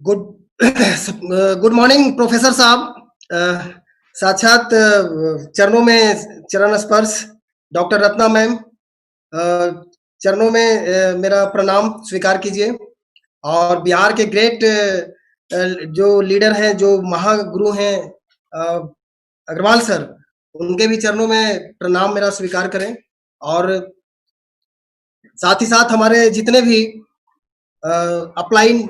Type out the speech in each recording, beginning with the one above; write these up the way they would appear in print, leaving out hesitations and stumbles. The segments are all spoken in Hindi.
गुड गुड मॉर्निंग प्रोफेसर साहब। साक्षात चरणों में चरण स्पर्श डॉक्टर रत्ना मैम, चरणों में मेरा प्रणाम स्वीकार कीजिए। और बिहार के ग्रेट जो लीडर हैं, जो महागुरु हैं, अग्रवाल सर, उनके भी चरणों में प्रणाम मेरा स्वीकार करें। और साथ ही साथ हमारे जितने भी अपलाइन,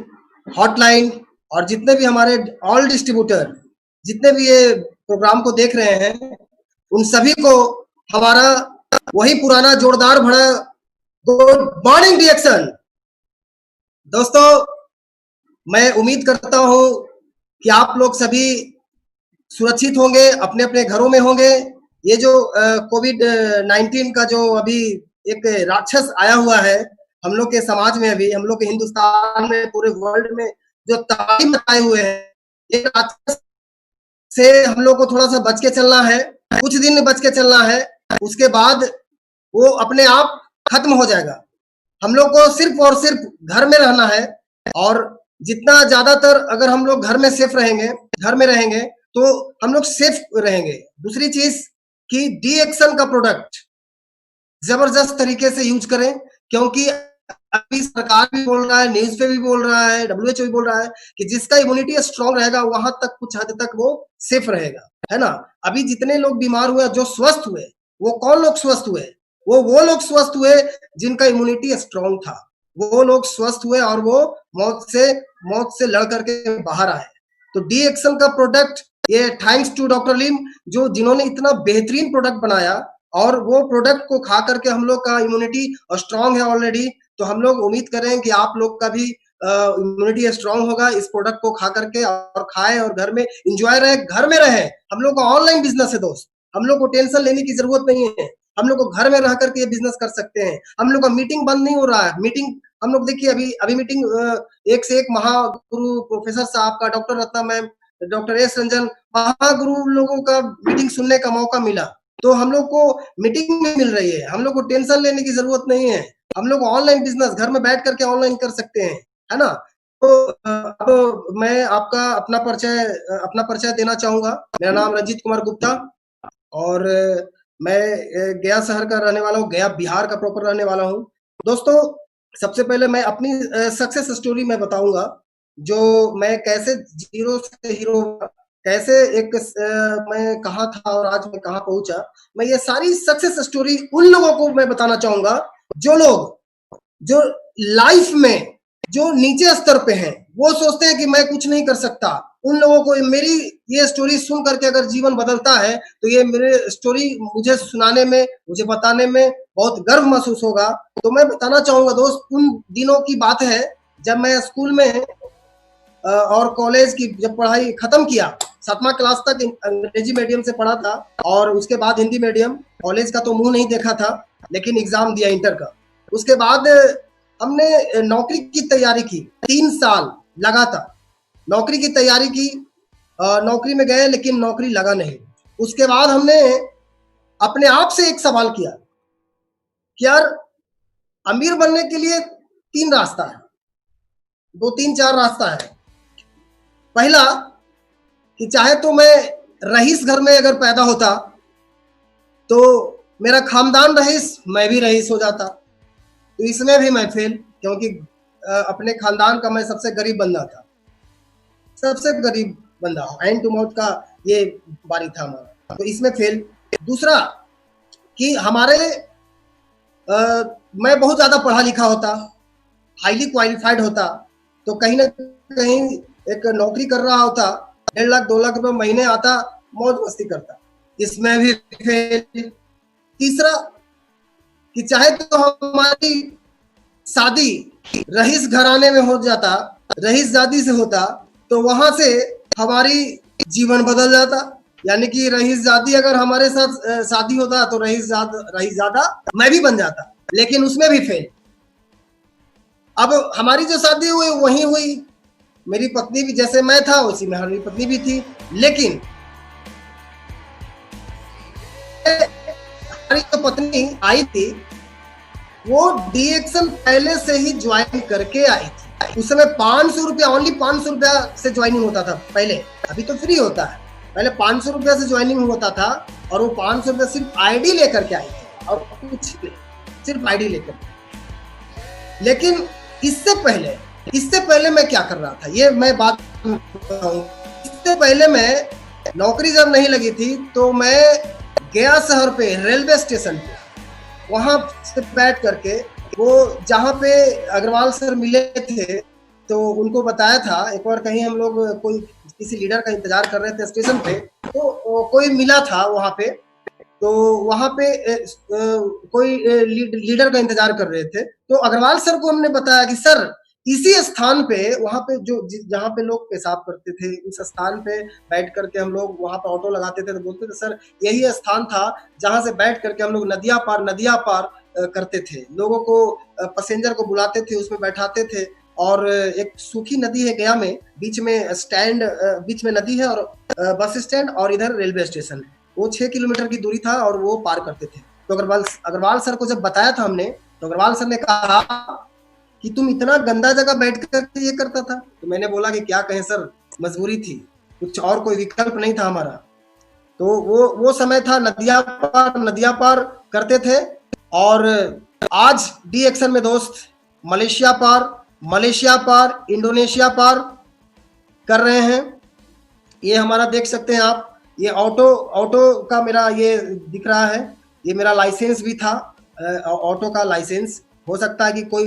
हॉटलाइन और जितने भी हमारे ऑल डिस्ट्रीब्यूटर, जितने भी ये प्रोग्राम को देख रहे हैं, उन सभी को हमारा वही पुराना जोरदार भरा गुड मॉर्निंग रिएक्शन। दोस्तों, मैं उम्मीद करता हूं कि आप लोग सभी सुरक्षित होंगे, अपने अपने घरों में होंगे। ये जो कोविड 19 का जो अभी एक राक्षस आया हुआ है हम लोग के समाज में, अभी हम लोग के हिंदुस्तान में, पूरे वर्ल्ड में जो तबाही मचाए हुए हैं, ये राक्षस से हम लोग को थोड़ा सा बच के चलना है। कुछ दिन बच के चलना है, उसके बाद वो अपने आप खत्म हो जाएगा। हम लोग को सिर्फ और सिर्फ घर में रहना है, और जितना ज्यादातर अगर हम लोग घर में सेफ रहेंगे, घर में रहेंगे, तो हम लोग सेफ रहेंगे। दूसरी चीज कि डी-एक्शन का प्रोडक्ट जबरदस्त तरीके से यूज करें, क्योंकि अभी सरकार भी बोल रहा है, न्यूज पे भी बोल रहा है, WHO भी बोल रहा है कि जिसका इम्यूनिटी स्ट्रांग रहेगा वहां तक कुछ हद तक वो सेफ रहेगा, है ना। अभी जितने लोग बीमार हुए, जो स्वस्थ हुए, वो कौन लोग स्वस्थ हुए? वो लोग स्वस्थ हुए जिनका इम्यूनिटी स्ट्रांग था। वो लोग स्वस्थ हुए और वो मौत से लड़ करके बाहर आए। तो डी-एक्शन का प्रोडक्ट, ये थैंक्स टू डॉक्टर लिम, जो जिन्होंने इतना बेहतरीन प्रोडक्ट बनाया, और वो प्रोडक्ट को खा करके हम लोग का इम्यूनिटी स्ट्रांग है ऑलरेडी। तो हम लोग उम्मीद करें कि आप लोग का भी इम्यूनिटी स्ट्रांग होगा इस प्रोडक्ट को खा करके, और खाएं और घर में एंजॉय रहे, घर में रहे। हम लोग का ऑनलाइन बिजनेस है दोस्त, हम लोग को टेंशन लेने की जरूरत नहीं है। हम लोग को घर में रह करके ये बिजनेस कर सकते हैं। हम लोग का मीटिंग बंद नहीं हो रहा है। मीटिंग हम लोग देखिए, अभी मीटिंग एक से एक महागुरु प्रोफेसर साहब का, doctor Ratna ma'am, doctor S Ranjan, महागुरु लोगों का मीटिंग सुनने का मौका मिला। तो हम लोग को मीटिंग में मिल रही है, हम लोग को टेंशन लेने की जरूरत नहीं है। हम लोग ऑनलाइन बिजनेस घर में बैठ करके ऑनलाइन कर सकते हैं, है ना। तो अब मैं आपका अपना परिचय देना चाहूंगा। मेरा नाम रंजीत कुमार गुप्ता, और मैं गया शहर का रहने वाला हूँ, गया बिहार का प्रॉपर रहने वाला हूँ। दोस्तों, सबसे पहले मैं अपनी सक्सेस स्टोरी में बताऊंगा, जो मैं कैसे जीरो से हीरो, कैसे एक मैं कहाँ था और आज मैं कहाँ पहुंचा। मैं ये सारी सक्सेस स्टोरी उन लोगों को मैं बताना चाहूंगा, जो लोग जो लाइफ में जो नीचे स्तर पे हैं, वो सोचते हैं कि मैं कुछ नहीं कर सकता। उन लोगों को मेरी ये स्टोरी सुन करके अगर जीवन बदलता है, तो ये मेरे स्टोरी मुझे सुनाने में, मुझे बताने में बहुत गर्व महसूस होगा। तो मैं बताना चाहूंगा दोस्त, उन दिनों की बात है जब मैं स्कूल में और कॉलेज की जब पढ़ाई खत्म किया, 7वां क्लास तक अंग्रेजी मीडियम से पढ़ा था, और उसके बाद हिंदी मीडियम। कॉलेज का तो मुंह नहीं देखा था, लेकिन एग्जाम दिया इंटर का। उसके बाद हमने नौकरी की तैयारी की, 3 साल लगातार नौकरी की तैयारी की। नौकरी में गए, लेकिन नौकरी लगा नहीं। उसके बाद हमने अपने आप से एक सवाल किया कि यार, अमीर बनने के लिए 3 रास्ता है, 2 3 4 रास्ता है। पहला कि चाहे तो मैं रईस घर में अगर पैदा होता, तो मेरा खानदान रईस, मैं भी रईस हो जाता। तो इसमें भी मैं फेल, क्योंकि अपने खानदान का मैं सबसे गरीब बंदा था, सबसे गरीब बंदा, हैंड टू माउथ का ये बारी था हमारा। तो इसमें फेल। दूसरा कि मैं बहुत ज्यादा पढ़ा लिखा होता, हाईली क्वालिफाइड होता, तो कहीं ना कहीं एक नौकरी कर रहा होता, 1.5 लाख 2 लाख रुपए महीने आता, मौज मस्ती करता। इसमें भी फेल। तीसरा कि चाहे तो हमारी शादी रईस घराने में हो जाता, रईस जादी से होता, तो वहां से हमारी जीवन बदल जाता। यानी कि रईस जादी अगर हमारे साथ शादी होता, तो रईस ज्यादा मैं भी बन जाता, लेकिन उसमें भी फेल। अब हमारी जो शादी हुई वही हुई, मेरी पत्नी भी जैसे मैं था उसी में हमारी पत्नी भी थी, लेकिन हमारी जो पत्नी आई थी, वो डी-एक्शन पहले से ही ज्वाइन करके आई थी। उस समय 500 रुपया, ओनली 500 रुपया से ज्वाइनिंग होता था पहले, अभी तो फ्री होता है। पहले 500 रुपया से ज्वाइनिंग होता था और वो 500 रुपया सिर्फ आईडी लेकर के आई थी और कुछ नहीं, सिर्फ आईडी लेकर। लेकिन इससे पहले मैं क्या कर रहा था, ये मैं बात बताऊं। इससे पहले मैं नौकरी जब नहीं लगी थी तो मैं गया शहर पे रेलवे स्टेशन पे वहां से बैठ करके, वो जहाँ पे अग्रवाल सर मिले थे तो उनको बताया था, एक बार कहीं हम लोग कोई किसी लीडर का इंतजार कर रहे थे स्टेशन पे, तो कोई मिला था वहां पे, तो वहां पे कोई लीडर का इंतजार कर रहे थे। तो अग्रवाल सर को हमने बताया कि सर इसी स्थान पे, वहां पे जो जहाँ पे लोग पेशाब करते थे, उस स्थान पे बैठ करके हम लोग वहां पे ऑटो लगाते थे, तो बोलते थे सर यही स्थान था जहां से बैठ करके हम लोग नदियां पार करते थे, लोगों को पैसेंजर को बुलाते थे, उसमें बैठाते थे। और एक सूखी नदी है गया में, बीच में स्टैंड, बीच में नदी है और बस स्टैंड और इधर रेलवे स्टेशन है, वो 6 किलोमीटर की दूरी था और वो पार करते थे। तो अग्रवाल सर को जब बताया था हमने, तो अग्रवाल सर ने कहा कि तुम इतना गंदा जगह बैठ कर ये करता था। तो मैंने बोला कि क्या कहें सर, मजबूरी थी, कुछ और कोई विकल्प नहीं था हमारा। तो वो समय था नदियां पार करते थे। और आज डी एक्शन में दोस्त मलेशिया पार, इंडोनेशिया पार कर रहे हैं। ये हमारा देख सकते हैं आप, ये ऑटो का मेरा ये दिख रहा है, ये मेरा लाइसेंस भी था, ऑटो का लाइसेंस। हो सकता है कि कोई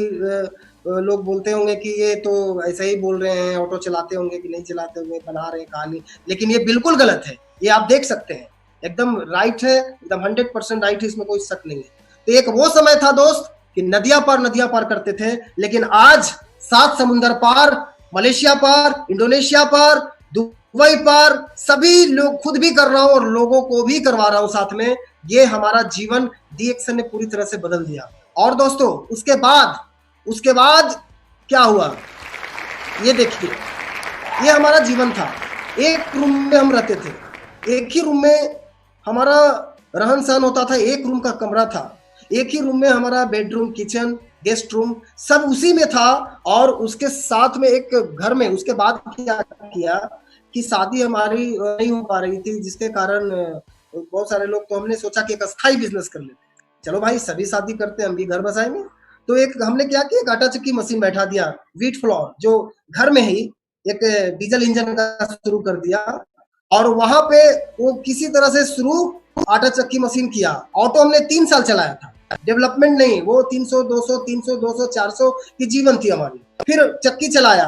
लोग बोलते होंगे कि ये तो ऐसे ही बोल रहे हैं, ऑटो चलाते होंगे कि नहीं चलाते होंगे, बना रहे कहानी, लेकिन ये बिल्कुल गलत है। ये आप देख सकते हैं, एकदम राइट है, एकदम 100% राइट है, इसमें कोई शक नहीं है। तो एक वो समय था दोस्त कि नदियां पार करते थे, लेकिन आज 7 समुंदर पार, मलेशिया पार, इंडोनेशिया पार, दुबई पार, सभी लोग, खुद भी कर रहा हूं और लोगों को भी करवा रहा हूं साथ में। ये हमारा जीवन डी एक्शन ने पूरी तरह से बदल दिया। और दोस्तों उसके बाद क्या हुआ, ये देखिए, ये हमारा जीवन था। एक रूम में हम रहते थे, एक ही रूम में हमारा रहन सहन होता था, एक रूम का कमरा था, एक ही रूम में हमारा बेडरूम, किचन, गेस्ट रूम सब उसी में था। और उसके साथ में एक घर में, उसके बाद क्या किया कि शादी हमारी नहीं हो पा रही थी, जिसके कारण बहुत सारे लोग, तो हमने सोचा कि एक अस्थाई बिजनेस कर लेते, चलो भाई सभी शादी करते हैं, हम भी घर बसाएंगे। तो एक हमने क्या किया, एक आटा चक्की मशीन बैठा दिया, व्हीट फ्लोर, जो घर में ही एक डीजल इंजन का शुरू कर दिया। और वहां पे वो किसी तरह से शुरू आटा चक्की मशीन किया। ऑटो हमने 3 साल चलाया था, डेवलपमेंट नहीं, वो 300 200 400 की जीवन थी हमारी। फिर चक्की चलाया,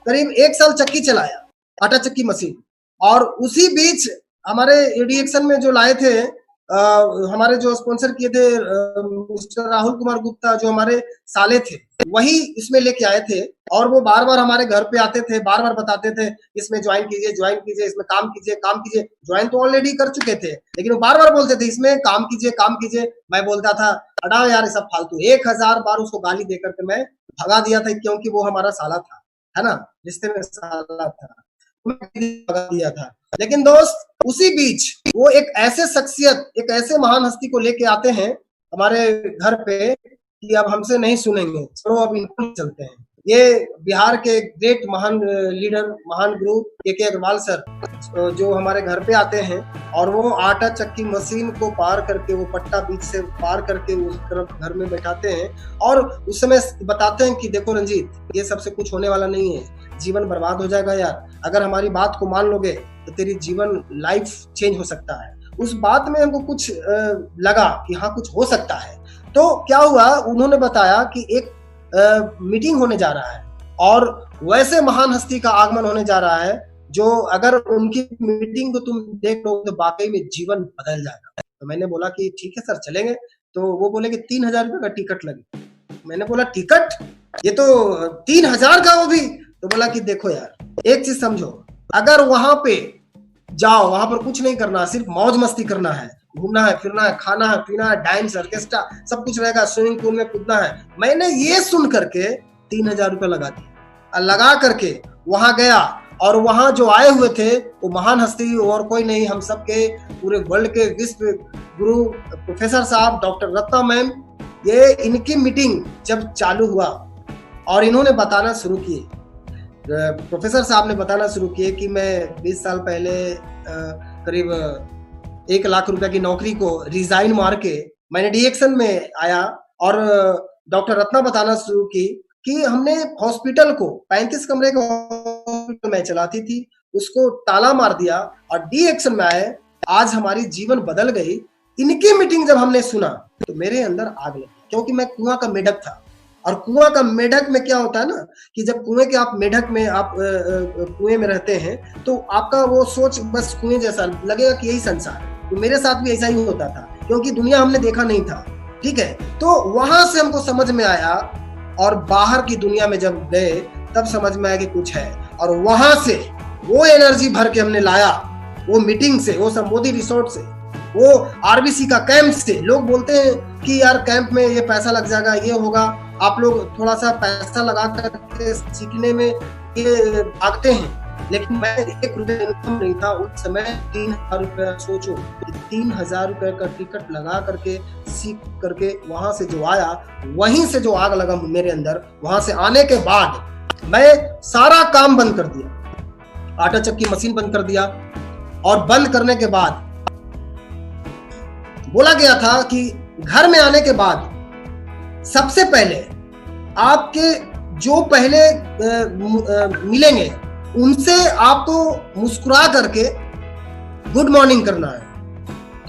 करीब 1 साल चक्की चलाया, आटा चक्की मशीन। और उसी बीच हमारे एडीएक्शन में जो लाए थे, हमारे जो स्पॉन्सर किए थे मिस्टर राहुल कुमार गुप्ता, जो हमारे साले थे, वही इसमें लेके आए थे। और वो बार बार हमारे घर पे आते थे, बार बार बताते थे इसमें ज्वाइन कीजिए, इसमें काम कीजिए। ज्वाइन तो ऑलरेडी कर चुके थे, लेकिन वो बार बार बोलते थे इसमें काम कीजिए। मैं बोलता था हटाओ यार ये सब फालतू। 1000 बार उसको गाली देकर के मैं भगा दिया था, क्योंकि वो हमारा साला था, है ना, रिश्ते में साला था, भगा दिया था। लेकिन दोस्त उसी बीच वो एक ऐसे शख्सियत, एक ऐसे महान हस्ती को लेके आते हैं हमारे घर पे कि अब हमसे नहीं सुनेंगे, चलो अब इनको चलते हैं। ये बिहार के ग्रेट महान लीडर, महान गुरु के अग्रवाल सर, जो हमारे घर पे आते हैं और वो आटा चक्की मशीन को पार करके, वो पट्टा बीच से पार करके उस तरफ घर में बैठाते हैं। और उस समय बताते हैं कि देखो रंजीत, ये सबसे कुछ होने वाला नहीं है, जीवन बर्बाद हो जाएगा यार, अगर हमारी बात को मान लोगे तो तेरी जीवन लाइफ चेंज हो सकता है। उस बात में हमको कुछ लगा कि हाँ कुछ हो सकता है। तो क्या हुआ, उन्होंने बताया कि एक मीटिंग होने जा रहा है और वैसे महान हस्ती का आगमन होने जा रहा है जो अगर उनकी मीटिंग को तुम देख लो तो वाकई में जीवन बदल जाएगा। तो मैंने बोला कि ठीक है सर चलेंगे। तो वो बोले कि 3000 रुपए का टिकट लगे। मैंने बोला टिकट, ये तो 3000 का, वो भी। तो बोला कि देखो यार एक चीज समझो, अगर वहां पे जाओ, वहां पर कुछ नहीं करना, सिर्फ मौज मस्ती करना है, घूमना है, फिरना है, खाना है, पीना है, डांस, ऑर्केस्ट्रा सब कुछ रहेगा, स्विमिंग पूल में कूदना है। मैंने ये सुन करके 3000 रुपये लगा दिए, लगा करके वहां गया। और वहां जो आए हुए थे वो महान हस्ती और कोई नहीं, हम सब के पूरे वर्ल्ड के विश्व गुरु प्रोफेसर साहब डॉक्टर रत्ना मैम। ये इनकी मीटिंग जब चालू हुआ और इन्होंने बताना शुरू किए, प्रोफेसर साहब ने बताना शुरू किए कि मैं 20 साल पहले करीब 1 लाख रुपए की नौकरी को रिजाइन मार के मैंने डीएक्शन में आया। और डॉक्टर रत्ना बताना शुरू की कि हमने हॉस्पिटल को 35 कमरे के हॉस्पिटल में चलाती थी, उसको ताला मार दिया और डीएक्शन में आए। आज हमारी जीवन बदल गई। इनकी मीटिंग जब हमने सुना तो मेरे अंदर आग लगी, क्योंकि मैं कुआं का मेढक था। और कुआं का मेढक में क्या होता है ना कि जब कुएं के आप मेढक में आप कुएं में रहते हैं तो आपका वो सोच बस कुएं जैसा लगेगा कि यही संसार है। तो मेरे साथ भी ऐसा ही होता था, क्योंकि दुनिया हमने देखा नहीं था। ठीक है, तो वहां से हमको समझ में आया और बाहर की दुनिया में जब गए तब समझ में आया कि कुछ है। और वहां से वो एनर्जी भर के हमने लाया, वो मीटिंग से, वो मोदी रिसोर्ट से, वो आरबीसी का कैंप से। लोग बोलते हैं कि यार कैंप में ये पैसा लग जाएगा, ये होगा, आप लोग थोड़ा सा पैसा लगा करके सीखने में ये भागते हैं, लेकिन मैं 1 रुपया इनकम नहीं था उस समय। 3,000 रुपया, सोचो 3,000 रुपये का टिकट लगा करके सीख करके वहां से जो आया, वहीं से जो आग लगा मेरे अंदर। वहां से आने के बाद मैं सारा काम बंद कर दिया, आटा चक्की मशीन बंद कर दिया। और बंद करने के बाद बोला गया था कि घर में आने के बाद सबसे पहले आपके जो पहले मिलेंगे उनसे आप तो मुस्कुरा करके गुड मॉर्निंग करना है।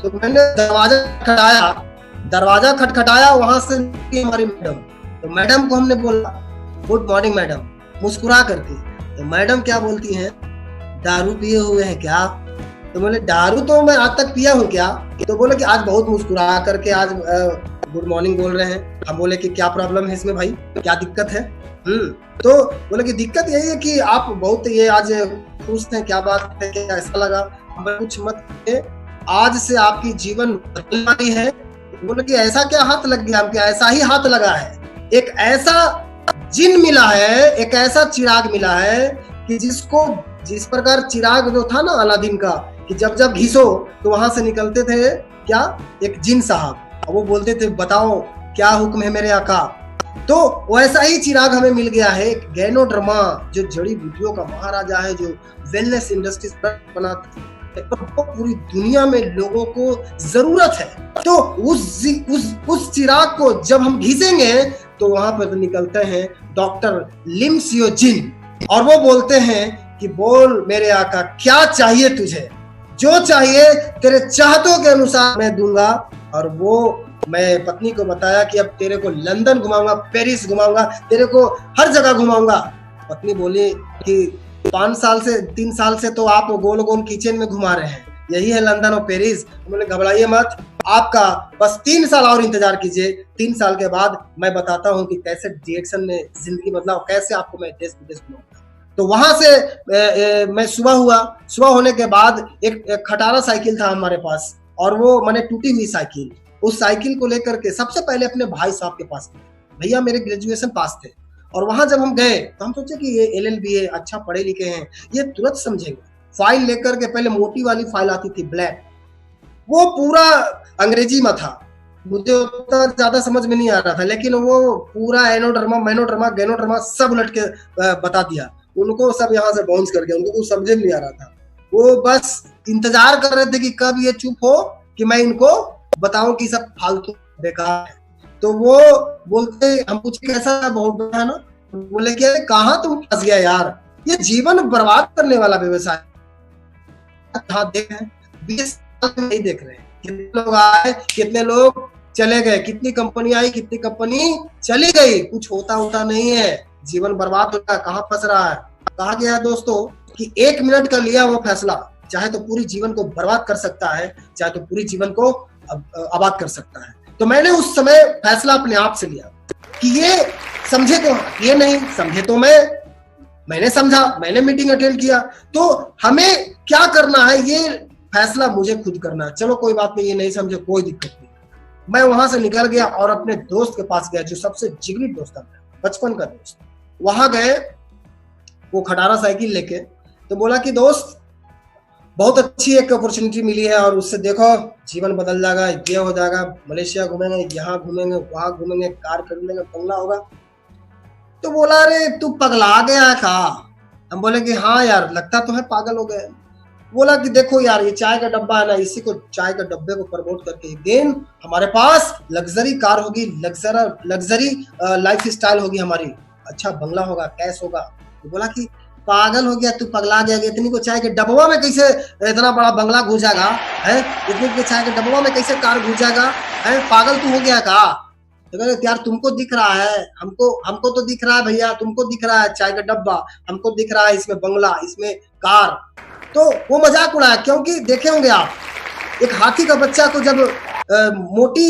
तो मैंने दरवाजा खटखटाया, वहां से हमारी मैडम, तो मैडम को हमने बोला गुड मॉर्निंग मैडम, मुस्कुरा करके। तो मैडम क्या बोलती हैं, दारू पिए हुए हैं क्या? तो बोले दारू तो मैं आज तक पिया हूँ क्या? तो बोले कि आज बहुत मुस्कुरा करके आज गुड मॉर्निंग बोल रहे हैं। हम बोले कि क्या प्रॉब्लम है इसमें भाई, क्या दिक्कत है? तो बोले कि दिक्कत यही है कि आप बहुत ये आज खुश हैं, क्या बात है, क्या ऐसा लगा? कुछ मत, आज से आपकी जीवन बदलने वाली है। बोले कि ऐसा क्या हाथ लग गया? हमको ऐसा ही हाथ लगा है, एक ऐसा जिन मिला है, एक ऐसा चिराग मिला है कि जिस प्रकार चिराग जो था ना अलादीन का, कि जब जब घिसो तो वहां से निकलते थे क्या, एक जिन साहब, वो बोलते थे बताओ क्या हुक्म है मेरे आका। तो वैसा ही चिराग हमें मिल गया है, एक गैनोडर्मा जो जड़ी बूटियों का महाराजा है, जो वेलनेस इंडस्ट्रीज बनाता है, तो पूरी दुनिया में लोगों को जरूरत है। तो उस चिराग को जब हम घिसेंगे तो वहां पर निकलते हैं डॉक्टर लिम सियो जिन, और वो बोलते हैं कि बोल मेरे आका क्या चाहिए तुझे, जो चाहिए तेरे चाहतों के अनुसार मैं दूंगा। और वो मैं पत्नी को बताया कि अब तेरे को लंदन घुमाऊंगा, पेरिस घुमाऊंगा, तेरे को हर जगह घुमाऊंगा। पत्नी बोली कि 3 साल से तो आप गोल गोल किचन में घुमा रहे हैं, यही है लंदन और पेरिस। बोले घबराइए मत, आपका बस 3 साल और इंतजार कीजिए। 3 साल के बाद मैं बताता हूँ कि कैसे डीएक्शन ने जिंदगी बदला और कैसे आपको मैं देश विदेश घुमाऊंगा। तो वहां से मैं सुबह होने के बाद एक खटारा साइकिल था हमारे पास, और वो मैंने टूटी हुई साइकिल, उस साइकिल को लेकर के सबसे पहले अपने भाई साहब के पास गए। भैया मेरे ग्रेजुएशन पास थे, और वहां जब हम गए तो हम सोचे कि ये LLB है, अच्छा पढ़े लिखे हैं, ये तुरंत समझेंगे। फाइल लेकर के, पहले मोटी वाली फाइल आती थी ब्लैक, वो पूरा अंग्रेजी में था, मुझे उतना ज्यादा समझ में नहीं आ रहा था, लेकिन वो पूरा एनोडर्मा, मेनोडर्मा, गेनोडर्मा सब उलट के बता दिया। उनको सब यहाँ से बाउंस कर गया, उनको कुछ समझ में नहीं आ रहा था। वो बस इंतजार कर रहे थे कि कब ये चुप हो कि मैं इनको बताऊं कि सब फालतू बेकार है। तो वो बोलते, हम पूछे कैसा, बहुत बड़ा है ना? बोले कि कहाँ तुम फंस गया यार, ये जीवन बर्बाद करने वाला व्यवसाय। हाँ देख रहे हैं, 20 साल में नहीं देख रहे हैं, कितने लोग आए, कितने लोग चले गए, कितनी कंपनी आई, कितनी कंपनी चली गई, कुछ होता नहीं है, जीवन बर्बाद होता है। कहाँ फंस रहा है? कहा गया है दोस्तों कि 1 मिनट का लिया वो फैसला चाहे तो पूरी जीवन को बर्बाद कर सकता है, चाहे तो पूरी जीवन को आबाद कर सकता है। तो मैंने उस समय फैसला अपने आप से लिया कि ये समझे तो ये नहीं समझे तो मैंने समझा, मैंने मीटिंग अटेंड किया। तो हमें क्या करना है ये फैसला मुझे खुद करना है। चलो कोई बात नहीं, ये नहीं समझे कोई दिक्कत नहीं। मैं वहां से निकल गया और अपने दोस्त के पास गया, जो सबसे जिगरी दोस्त था, बचपन का दोस्त। वहां गए, वो खटारा साइकिल लेके, तो बोला कि दोस्त बहुत अच्छी एक अपॉर्चुनिटी मिली है, और उससे देखो जीवन बदल जाएगा, ये हो जाएगा, मलेशिया घूमेंगे, यहाँ घूमेंगे, वहां घूमेंगे, कार खरीदेंगे, बंगला होगा। तो बोला अरे तू पगला गया का? हम बोले कि हाँ यार लगता तो है पागल हो गए। बोला कि देखो यार ये चाय का डब्बा है ना, इसी को चाय का डब्बे को प्रमोट करके एक दिन हमारे पास लग्जरी कार होगी, लग्जरी लाइफ स्टाइल होगी हमारी, अच्छा बंगला होगा, कैश होगा। तो बोला कि पागल हो गया तू, पगला गया, इतनी को चाय के डब्बा में कैसे इतना बड़ा बंगला घुस जाएगा है, इतनी को चाय के डब्बा में कैसे कार घुस जाएगा है, पागल तू हो गया का? तो कहते यार तुमको दिख रहा है, हमको हमको तो दिख रहा है भैया, तुमको दिख रहा है चाय का डब्बा, हमको दिख रहा है इसमें बंगला, इसमें कार। तो वो मजाक उड़ाया, क्योंकि देखे होंगे आप एक हाथी का बच्चा को जब मोटी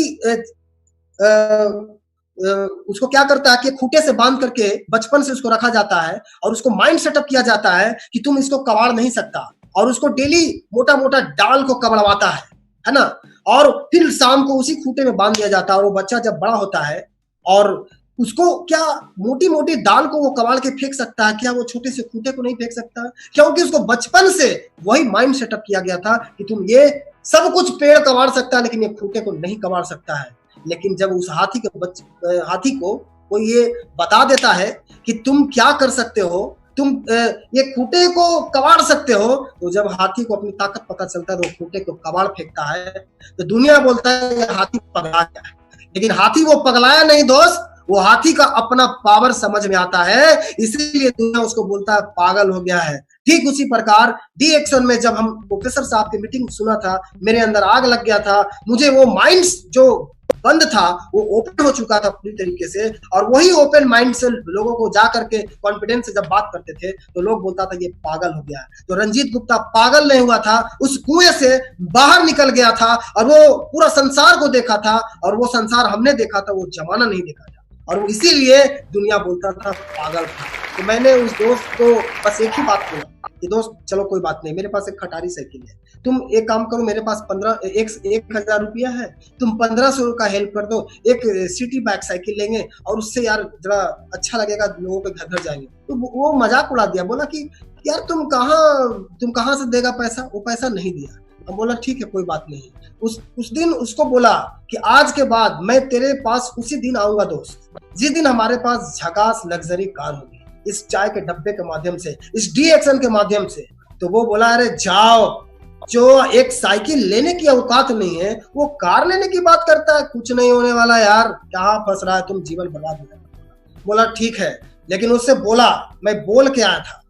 उसको क्या करता है कि खूंटे से बांध करके बचपन से उसको रखा जाता है और उसको माइंड सेटअप किया जाता है कि तुम इसको कबाड़ नहीं सकता, और उसको डेली मोटा मोटा डाल को कबाड़वाता है ना, और फिर शाम को उसी खूंटे में बांध दिया जाता है। और वो बच्चा जब बड़ा होता है और उसको क्या मोटी मोटी दाल को वो कबाड़ के फेंक सकता है, क्या वो छोटे से खूंटे को नहीं फेंक सकता? क्योंकि उसको बचपन से वही माइंड सेटअप किया गया था कि तुम ये सब कुछ पेड़ कबाड़ सकता है लेकिन ये खूंटे को नहीं कबाड़ सकता है। लेकिन जब उस हाथी को कोई ये बता देता है कि तुम क्या कर सकते हो, तुम ये खूंटे को कबाड़ सकते हो, तो जब हाथी को अपनी ताकत पता चलता है तो खूंटे को कबाड़ फेंकता है। तो दुनिया बोलता है ये हाथी पगला गया है, लेकिन हाथी वो पगलाया नहीं दोस्त, वो हाथी का अपना पावर समझ में आता है, इसीलिए दुनिया उसको बोलता है पागल हो गया है। ठीक उसी प्रकार डी एक्शन में जब हम प्रोफेसर साहब की मीटिंग सुना था, मेरे अंदर आग लग गया था, मुझे वो माइंड जो बंद था वो ओपन हो चुका था पूरी तरीके से, और वही ओपन माइंड से लोगों को जा करके कॉन्फिडेंस से जब बात करते थे तो लोग बोलता था ये पागल हो गया है। तो रंजीत गुप्ता पागल नहीं हुआ था, उस कुएं से बाहर निकल गया था और वो पूरा संसार को देखा था, और वो संसार हमने देखा था, वो जमाना नहीं देखा था, और इसीलिए दुनिया बोलता था पागल था। तो मैंने उस दोस्त को बस एक ही बात बोला कि दोस्त चलो कोई बात नहीं, मेरे पास एक खटारी साइकिल है, तुम एक काम करो, मेरे पास 1,000 रुपया है, तुम 1,500 का हेल्प कर दो, एक सिटी बाइक साइकिल लेंगे और उससे यार जरा अच्छा लगेगा, लोगों के घर घर जाएंगे। तो वो मजाक उड़ा दिया, बोला कि यार तुम कहाँ से देगा पैसा? वो पैसा नहीं दिया। हम बोला ठीक है कोई बात नहीं। उस दिन उसको बोला कि आज के बाद मैं तेरे पास उसी दिन आऊंगा दोस्त, जिस दिन हमारे पास झकास लग्जरी कार होगी, इस चाय के डब्बे के माध्यम से, इस डी एक्शन के माध्यम से। तो वो बोला अरे जाओ, जो एक साइकिल लेने की औकात नहीं है वो कार लेने की बात करता है, कुछ नहीं होने वाला यार, क्या फंस रहा है, तुम जीवन बर्बाद हो जाएगा। बोला ठीक है, लेकिन उससे बोला, मैं बोल के आया था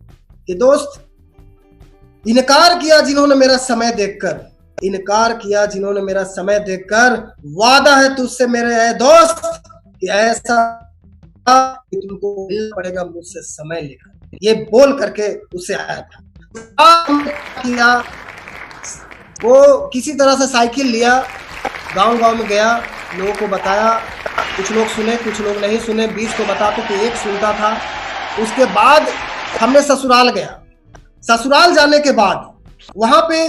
कि दोस्त इनकार किया जिन्होंने मेरा समय देखकर, इनकार किया जिन्होंने मेरा समय देखकर, वादा है तुझसे मेरे है दोस्त कि ऐसा कि तुमको मिलना पड़ेगा मुझसे समय लेकर। ये बोल करके उससे आया था। किया वो किसी तरह से साइकिल लिया, गांव में गया, लोगों को बताया, कुछ लोग सुने कुछ लोग नहीं सुने, 20 को बताते कि एक सुनता था। उसके बाद हमने ससुराल गया। ससुराल जाने के बाद वहां पे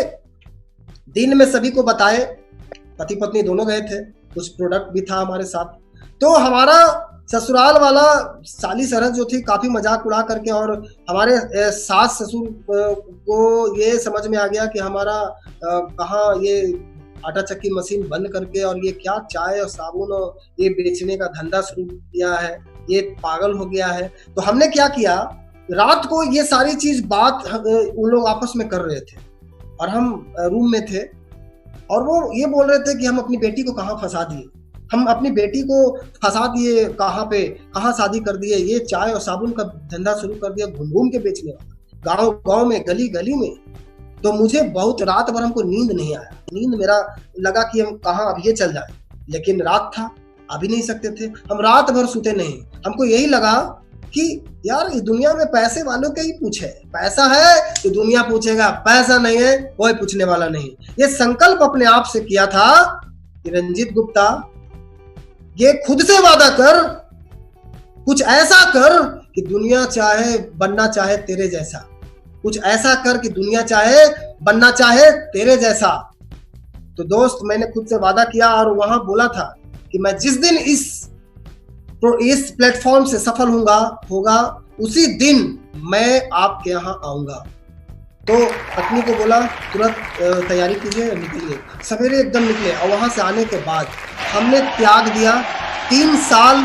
दिन में सभी को बताए, पति पत्नी दोनों गए थे, कुछ प्रोडक्ट भी था हमारे साथ। तो हमारा ससुराल वाला साली सरहद जो थी काफी मजाक उड़ा करके, और हमारे सास ससुर को ये समझ में आ गया कि हमारा कहाँ ये आटा चक्की मशीन बंद करके और ये क्या चाय और साबुन और ये बेचने का धंधा शुरू किया है, ये पागल हो गया है। तो हमने क्या किया, रात को ये सारी चीज बात उन लोग आपस में कर रहे थे और हम रूम में थे, और वो ये बोल रहे थे कि हम अपनी बेटी को कहाँ फंसा दिए, हम अपनी बेटी को फंसा दिए, कहाँ पे कहाँ शादी कर दिए, ये चाय और साबुन का धंधा शुरू कर दिया, घूम घूम के बेचने वाला, गांव गांव में गली गली में। तो मुझे बहुत रात भर हमको नींद नहीं आया, नींद मेरा लगा कि हम कहाँ अब ये चल जाए, लेकिन रात था, अभी नहीं सकते थे, हम रात भर सोते नहीं। हमको यही लगा कि यार इस दुनिया में पैसे वालों के ही पूछे, पैसा है तो दुनिया पूछेगा, पैसा नहीं है कोई पूछने वाला नहीं। ये संकल्प अपने आप से किया था कि रंजीत गुप्ता ये खुद से वादा कर, कुछ ऐसा कर कि दुनिया चाहे बनना चाहे तेरे जैसा, कुछ ऐसा कर कि दुनिया चाहे बनना चाहे तेरे जैसा। तो दोस्त मैंने खुद से वादा किया और वहां बोला था कि मैं जिस दिन इस प्लेटफॉर्म से सफल होगा उसी दिन मैं आपके यहाँ आऊंगा। तो पत्नी को बोला तुरंत तैयारी कीजिए, निकलिए। सवेरे एकदम निकले और वहां से आने के बाद हमने त्याग दिया 3 साल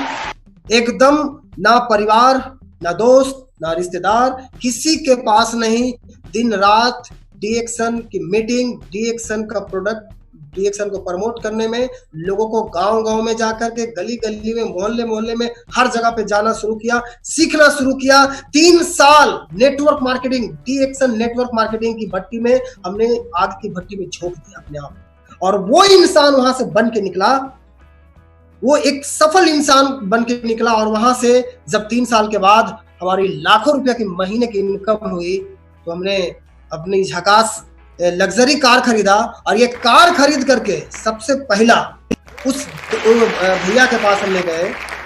एकदम ना परिवार, ना दोस्त, ना रिश्तेदार, किसी के पास नहीं। दिन रात डीएक्शन की मीटिंग, डीएक्शन का प्रोडक्ट, डीएक्शन को प्रमोट करने में, लोगों को गांव गांव में जाकर के, गली गली में, मोहल्ले मोहल्ले में, हर जगह पे जाना शुरू किया, सीखना शुरू किया। 3 साल नेटवर्क मार्केटिंग, डीएक्शन नेटवर्क मार्केटिंग की भट्टी में हमने आग की भट्टी में झोंक दिया अपने आप, और वो इंसान वहां से बन के निकला, वो एक सफल इंसान बन के निकला। और वहां से जब 3 साल के बाद हमारी लाखों रुपया की महीने की इनकम हुई, तो हमने अपनी झकास लग्जरी कार खरीदा। और ये कार खरीद करके सबसे पहला उस भैया के पास हमने गए,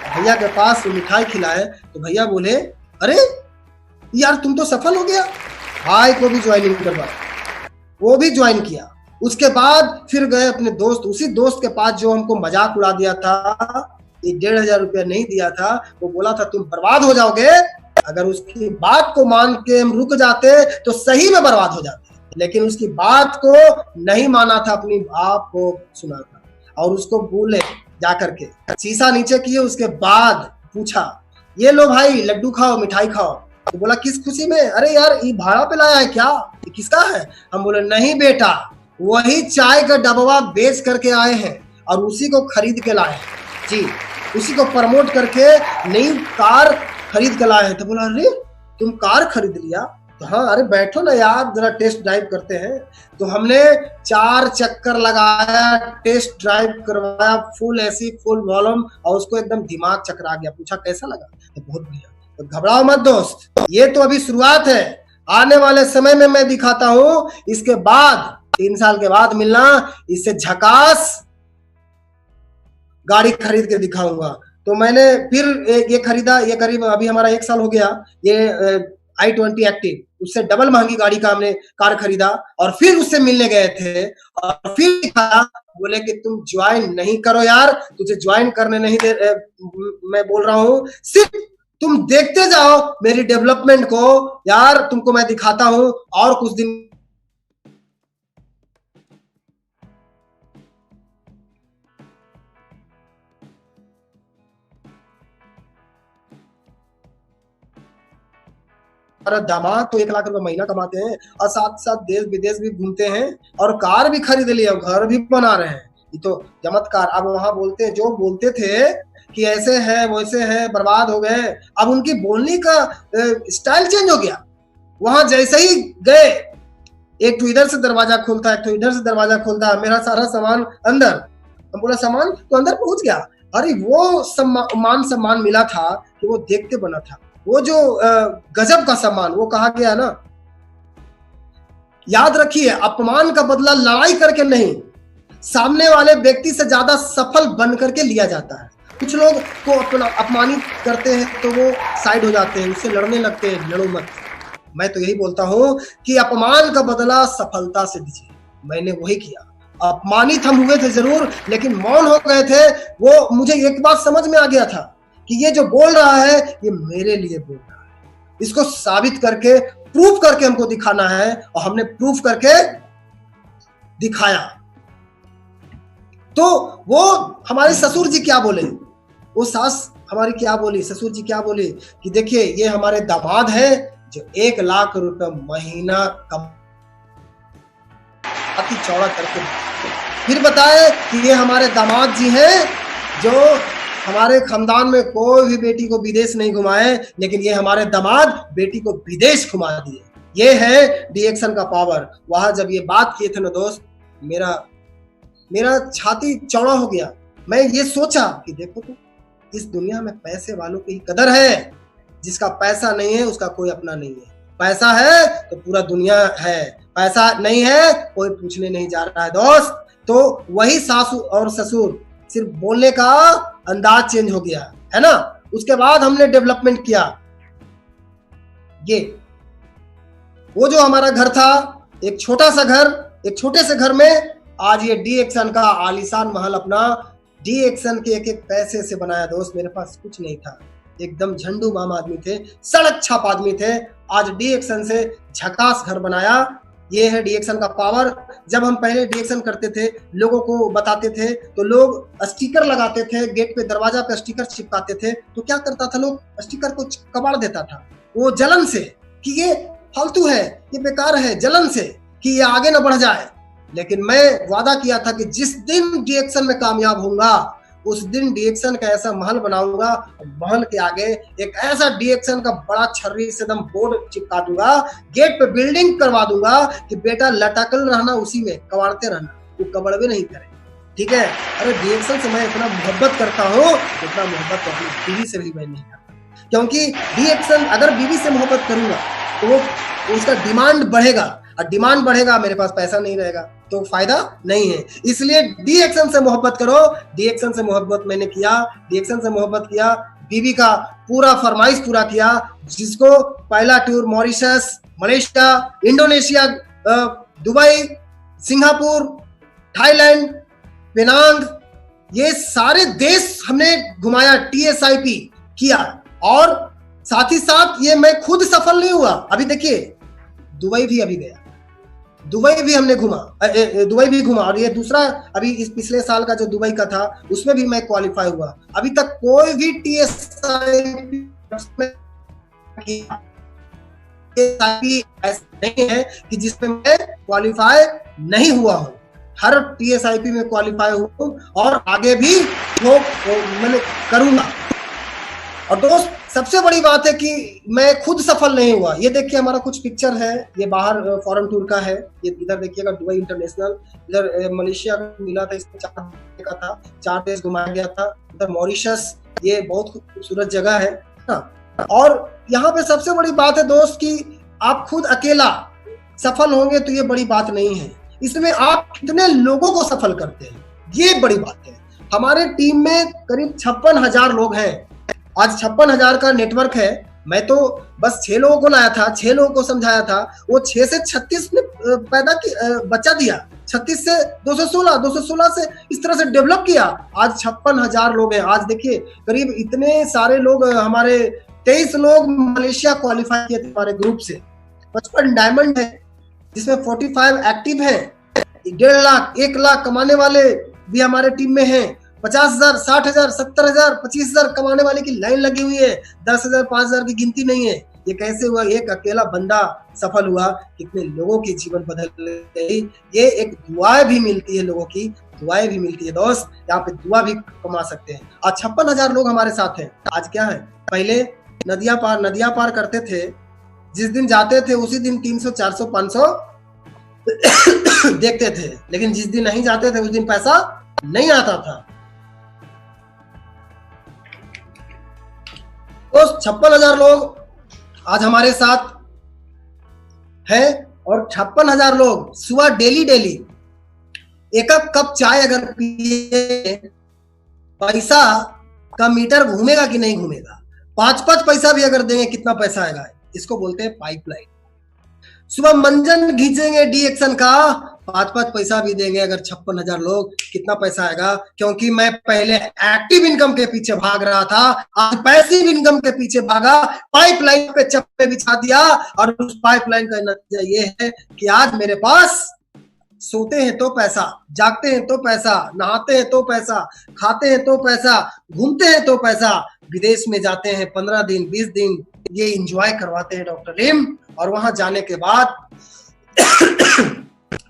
भैया के पास मिठाई खिलाए, तो भैया बोले, अरे यार तुम तो सफल हो गया। भाई को भी ज्वाइनिंग करवाया, वो भी ज्वाइन किया। उसके बाद फिर गए अपने दोस्त, उसी दोस्त के पास जो हमको मजाक उड़ा दिया था, ये 1500 रुपया नहीं दिया था, वो बोला था तुम बर्बाद हो जाओगे। अगर उसकी बात को मान के हम रुक जाते तो सही में बर्बाद हो जाते, लेकिन उसकी बात को नहीं माना था, अपनी आप को सुना था। और उसको बोले जाकर के, शीशा नीचे किए, उसके बाद पूछा, ये लो भाई लड्डू खाओ, मिठाई खाओ। तो बोला किस खुशी में? अरे यार ये भाड़ा पे लाया है क्या, ये किसका है? हम बोले नहीं बेटा, वही चाय का डब्बा बेच करके आए हैं और उसी को खरीद के लाए हैं जी, उसी को प्रमोट करके नई कार खरीद के लाए हैं। तो बोला अरे तुम कार खरीद लिया? तो हाँ, अरे बैठो ना यार, जरा टेस्ट ड्राइव करते हैं। तो हमने 4 चक्कर लगाया, टेस्ट ड्राइव करवाया, फुल एसी, फुल वॉल्यूम, और उसको एकदम दिमाग चकरा गया। पूछा कैसा लगा? तो बहुत बढ़िया। तो घबराओ मत दोस्त, ये तो अभी शुरुआत है, आने वाले समय में मैं दिखाता हूँ। इसके बाद 3 साल के बाद मिलना, इससे झकास गाड़ी खरीद के दिखाऊंगा। तो मैंने फिर ये खरीदा, ये करीब अभी हमारा 1 साल हो गया, ये i20 एक्टिव, उससे डबल महंगी गाड़ी का हमने कार खरीदा। और फिर उससे मिलने गए थे और फिर दिखाया, बोले कि तुम ज्वाइन नहीं करो यार, तुझे ज्वाइन करने नहीं दे, मैं बोल रहा हूँ, सिर्फ तुम देखते जाओ मेरी डेवलपमेंट को यार, तुमको मैं दिखाता हूँ। और कुछ दिन हमारा दामाद तो 1 लाख रुपए महीना कमाते हैं और साथ साथ देश विदेश भी घूमते हैं और कार भी खरीद लिया, घर भी बना रहे हैं। ये तो चमत्कार। अब वहां बोलते, जो बोलते थे कि ऐसे है वैसे है, बर्बाद हो गए, अब उनकी बोलने का स्टाइल चेंज हो गया। वहां जैसे ही गए, एक तो इधर से दरवाजा खोलता है, एक तो इधर से दरवाजा खोलता है, मेरा सारा सामान अंदर। हम बोला सामान तो अंदर पहुंच गया। अरे वो मान सम्मान मिला था कि वो देखते बना था, वो जो गजब का सम्मान, वो कहा गया ना, याद रखिए अपमान का बदला लड़ाई करके नहीं, सामने वाले व्यक्ति से ज्यादा सफल बन करके लिया जाता है। कुछ लोग को अपमानित करते हैं तो वो साइड हो जाते हैं, उससे लड़ने लगते हैं, लड़ो मत। मैं तो यही बोलता हूं कि अपमान का बदला सफलता से दीजिए। मैंने वही किया, अपमानित हम हुए थे जरूर, लेकिन मौन हो गए थे। वो मुझे एक बात समझ में आ गया था कि ये जो बोल रहा है ये मेरे लिए बोल रहा है, इसको साबित करके, प्रूफ करके हमको दिखाना है। और हमने प्रूफ करके दिखाया। तो वो हमारे ससुर जी क्या बोले, वो सास हमारी क्या बोली, ससुर जी क्या बोले कि देखिए ये हमारे दामाद है जो 1 लाख रुपए महीना चौड़ा करके, फिर बताए कि ये हमारे दामाद जी हैं जो हमारे खानदान में कोई भी बेटी को विदेश नहीं घुमाए, लेकिन ये हमारे दामाद बेटी को विदेश घुमा दिए। ये है डीएक्शन का पावर। वहां जब ये बात किए थे ना दोस्त, मेरा छाती चौड़ा हो गया। मैं ये सोचा कि देखो तो इस दुनिया में पैसे वालों की कदर है, जिसका पैसा नहीं है उसका कोई अपना नहीं है। पैसा है तो पूरा दुनिया है, पैसा नहीं है कोई पूछने नहीं जा रहा है दोस्त। तो वही सासू और ससुर, सिर्फ बोलने का अंदाज चेंज हो गया है ना। उसके बाद हमने डेवलपमेंट किया। ये वो जो हमारा घर था, एक छोटा सा घर, एक छोटे से घर में आज ये डीएक्शन का आलीशान महल अपना, डीएक्शन के एक पैसे से बनाया दोस्त। मेरे पास कुछ नहीं था, एकदम झंडू बाम आदमी थे, सड़क छाप आदमी थे। आज डीएक्शन से झकास घर बनाया ये है डीएक्शन का पावर। जब हम पहले डीएक्शन करते थे, लोगों को बताते थे, तो लोग स्टिकर लगाते थे, गेट पे दरवाजा पे स्टिकर चिपकाते थे, तो क्या करता था, लोग स्टिकर को कबाड़ देता था, वो जलन से कि ये फालतू है, ये बेकार है, जलन से कि ये आगे ना बढ़ जाए। लेकिन मैं वादा किया था कि जिस दिन डीएक्शन में कामयाब होऊंगा, उस दिन डीएक्शन का ऐसा महल बनाऊंगा, महल के आगे एक ऐसा डीएक्शन का बड़ा छर्री से एकदम बोर्ड चिपका दूंगा, गेट पे बिल्डिंग करवा दूंगा कि बेटा लटकल रहना उसी में, कबाड़ते रहना, वो कबाड़ भी नहीं करे। ठीक है? अरे डीएक्शन से मैं इतना मोहब्बत करता हूँ, इतना मोहब्बत तो अपनी बीवी से भी मैं नहीं करता, क्योंकि डीएक्शन अगर बीवी से मोहब्बत करूंगा तो वो उसका डिमांड बढ़ेगा, और डिमांड बढ़ेगा, मेरे पास पैसा नहीं रहेगा तो फायदा नहीं है। इसलिए डीएक्शन से मोहब्बत करो। डीएक्शन से मोहब्बत मैंने किया, डीएक्शन से मोहब्बत किया, बीवी का पूरा फरमाइश पूरा किया, जिसको पहला tour Mauritius, Malaysia, Indonesia, Dubai, Singapore, Thailand, Penang, ये सारे देश हमने घुमाया, टीएसआईपी किया। और साथ ही साथ ये मैं खुद सफल नहीं हुआ, अभी देखिए दुबई भी अभी गया, दुबई भी हमने घुमा, दुबई भी घुमा, और ये दूसरा अभी इस पिछले साल का जो दुबई का था उसमें भी मैं क्वालिफाई हुआ। अभी तक कोई भी टीएसआईपी ऐसा नहीं है कि जिसमें मैं क्वालिफाई नहीं हुआ हूं। हर टीएसआईपी में क्वालिफाई हूं और आगे भी वो मैंने करूंगा। और दोस्त सबसे बड़ी बात है कि मैं खुद सफल नहीं हुआ। ये देखिए हमारा कुछ पिक्चर है, ये बाहर फॉरेन टूर का है, ये इधर देखिएगा दुबई इंटरनेशनल, इधर मलेशिया मिला था, इसमें 4 देश का था, 4 देश घुमाया गया था, इधर मॉरिशस, ये बहुत खूबसूरत जगह है ना। और यहाँ पे सबसे बड़ी बात है दोस्त कि आप खुद अकेला सफल होंगे तो ये बड़ी बात नहीं है, इसमें आप कितने लोगों को सफल करते हैं, ये बड़ी बात है। हमारे टीम में करीब 56,000 लोग हैं, आज 56,000 का नेटवर्क है। मैं तो बस 6 लोगों को लाया था, 6 लोगों को समझाया था, वो 6 से 36 ने पैदा बच्चा दिया, 36 से 216, 216 से इस तरह से डेवलप किया। आज 56,000 लोग हैं। आज देखिए करीब इतने सारे लोग, हमारे 23 लोग मलेशिया क्वालिफाई किए थे हमारे ग्रुप से, 55 डायमंड है, जिसमें 45 एक्टिव है, 1.5 लाख 1 लाख कमाने वाले भी हमारे टीम में हैं, 50,000, 60,000, 70,000, 25,000 कमाने वाले की लाइन लगी हुई है, 10,000, 5,000 की गिनती नहीं है। ये कैसे हुआ? एक अकेला बंदा सफल हुआ, कितने लोगों के जीवन बदल गई। ये एक दुआएं भी मिलती है, लोगों की दुआएं भी मिलती है दोस्त, यहाँ पे दुआ भी कमा सकते हैं। आज 56,000 लोग हमारे साथ हैं। आज क्या है, पहले नदियां पार करते थे, जिस दिन जाते थे उसी दिन 300, 400, 500 देखते थे, लेकिन जिस दिन नहीं जाते थे उस दिन पैसा नहीं आता था। तो 56,000 लोग आज हमारे साथ हैं, और 56,000 लोग सुबह डेली एक कप चाय अगर पिए, पैसा का मीटर घूमेगा कि नहीं घूमेगा? 5-5 पैसा भी अगर देंगे कितना पैसा आएगा? इसको बोलते हैं पाइपलाइन। सुबह मंजन घींचेंगे डीएक्शन का, 5-5 पैसा भी देंगे अगर 56,000 लोग, कितना पैसा आएगा? क्योंकि मैं पहले एक्टिव इनकम के पीछे भाग रहा था, आज पैसिव इनकम के पीछे भागा, पाइपलाइन पे चप्पे बिछा दिया, और उस पाइपलाइन का नतीजा ये है कि आज मेरे पास सोते हैं तो पैसा, जागते हैं तो पैसा, नहाते हैं तो पैसा, खाते हैं तो पैसा, घूमते हैं तो पैसा, विदेश में जाते हैं 15 दिन 20 दिन, ये एंजॉय करवाते हैं डॉक्टर लिम, और वहां जाने के बाद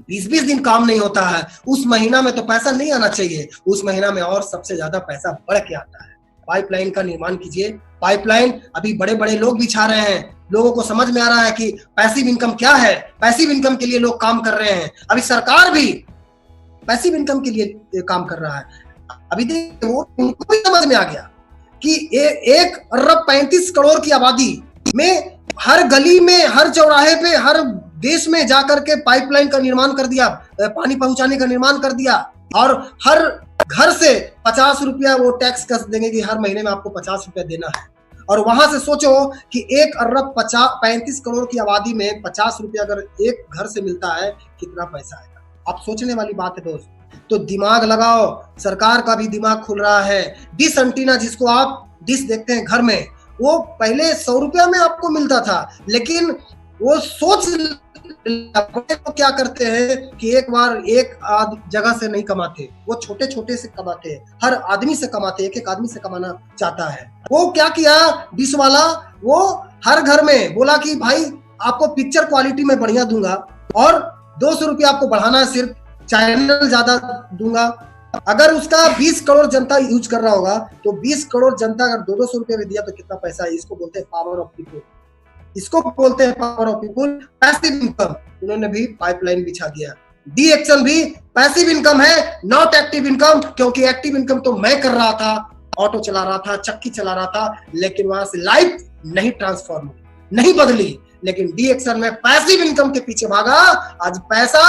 20-20 दिन काम नहीं होता है, उस महीना में तो पैसा नहीं आना चाहिए, उस महीना में और सबसे ज्यादा पैसा बढ़ के आता है। पाइपलाइन का निर्माण कीजिए। पाइपलाइन अभी बड़े बड़े लोग बिछा रहे हैं, लोगों को समझ में आ रहा है कि पैसिव इनकम क्या है, पैसिव इनकम के लिए लोग काम कर रहे हैं। अभी सरकार भी पैसिव इनकम के लिए काम कर रहा है। अभी देखिए वो उनको भी समझ में आ गया कि 1 अरब 35 करोड़ की आबादी में हर गली में, हर चौराहे पे, हर देश में जाकर के पाइपलाइन का निर्माण कर दिया, पानी पहुंचाने का निर्माण कर दिया, और हर घर से 50 रुपया वो टैक्स कस देंगे कि हर महीने में आपको 50 रुपया देना है। और वहां से सोचो कि 1 अरब 35 करोड़ की आबादी में 50 रुपया अगर एक घर से मिलता है, कितना पैसा आएगा? आप सोचने वाली बात है दोस्त। तो दिमाग लगाओ, सरकार का भी दिमाग खुल रहा है। डिश एंटीना, जिसको आप डिश देखते हैं घर में, वो पहले 100 रुपया में आपको मिलता था, लेकिन वो सोच क्या करते हैं कि एक बार एक जगह से नहीं कमाते, वो छोटे छोटे से कमाते हैं, हर आदमी से कमाते, एक एक आदमी से कमाना चाहता है। वो क्या किया डिश वाला, वो हर घर में बोला कि भाई आपको पिक्चर क्वालिटी में बढ़िया दूंगा और 200 रुपया आपको बढ़ाना है, सिर्फ चैनल ज्यादा दूंगा। अगर उसका 20 करोड़ जनता यूज कर रहा होगा तो 20 करोड़ जनता अगर 200 रुपया में दिया तो कितना पैसा है। इसको बोलते हैं पावर ऑफ पीपुल, इसको बोलते हैं power of people, passive income. उन्होंने भी पाइपलाइन बिछा दिया। डी एक्शन भी पैसिव इनकम है, नॉट एक्टिव इनकम, क्योंकि एक्टिव इनकम तो मैं कर रहा था, ऑटो चला रहा था, चक्की चला रहा था, लेकिन वहां से लाइफ नहीं ट्रांसफॉर्म हुई, नहीं बदली। लेकिन डी एक्शन में पैसिव इनकम के पीछे भागा, आज पैसा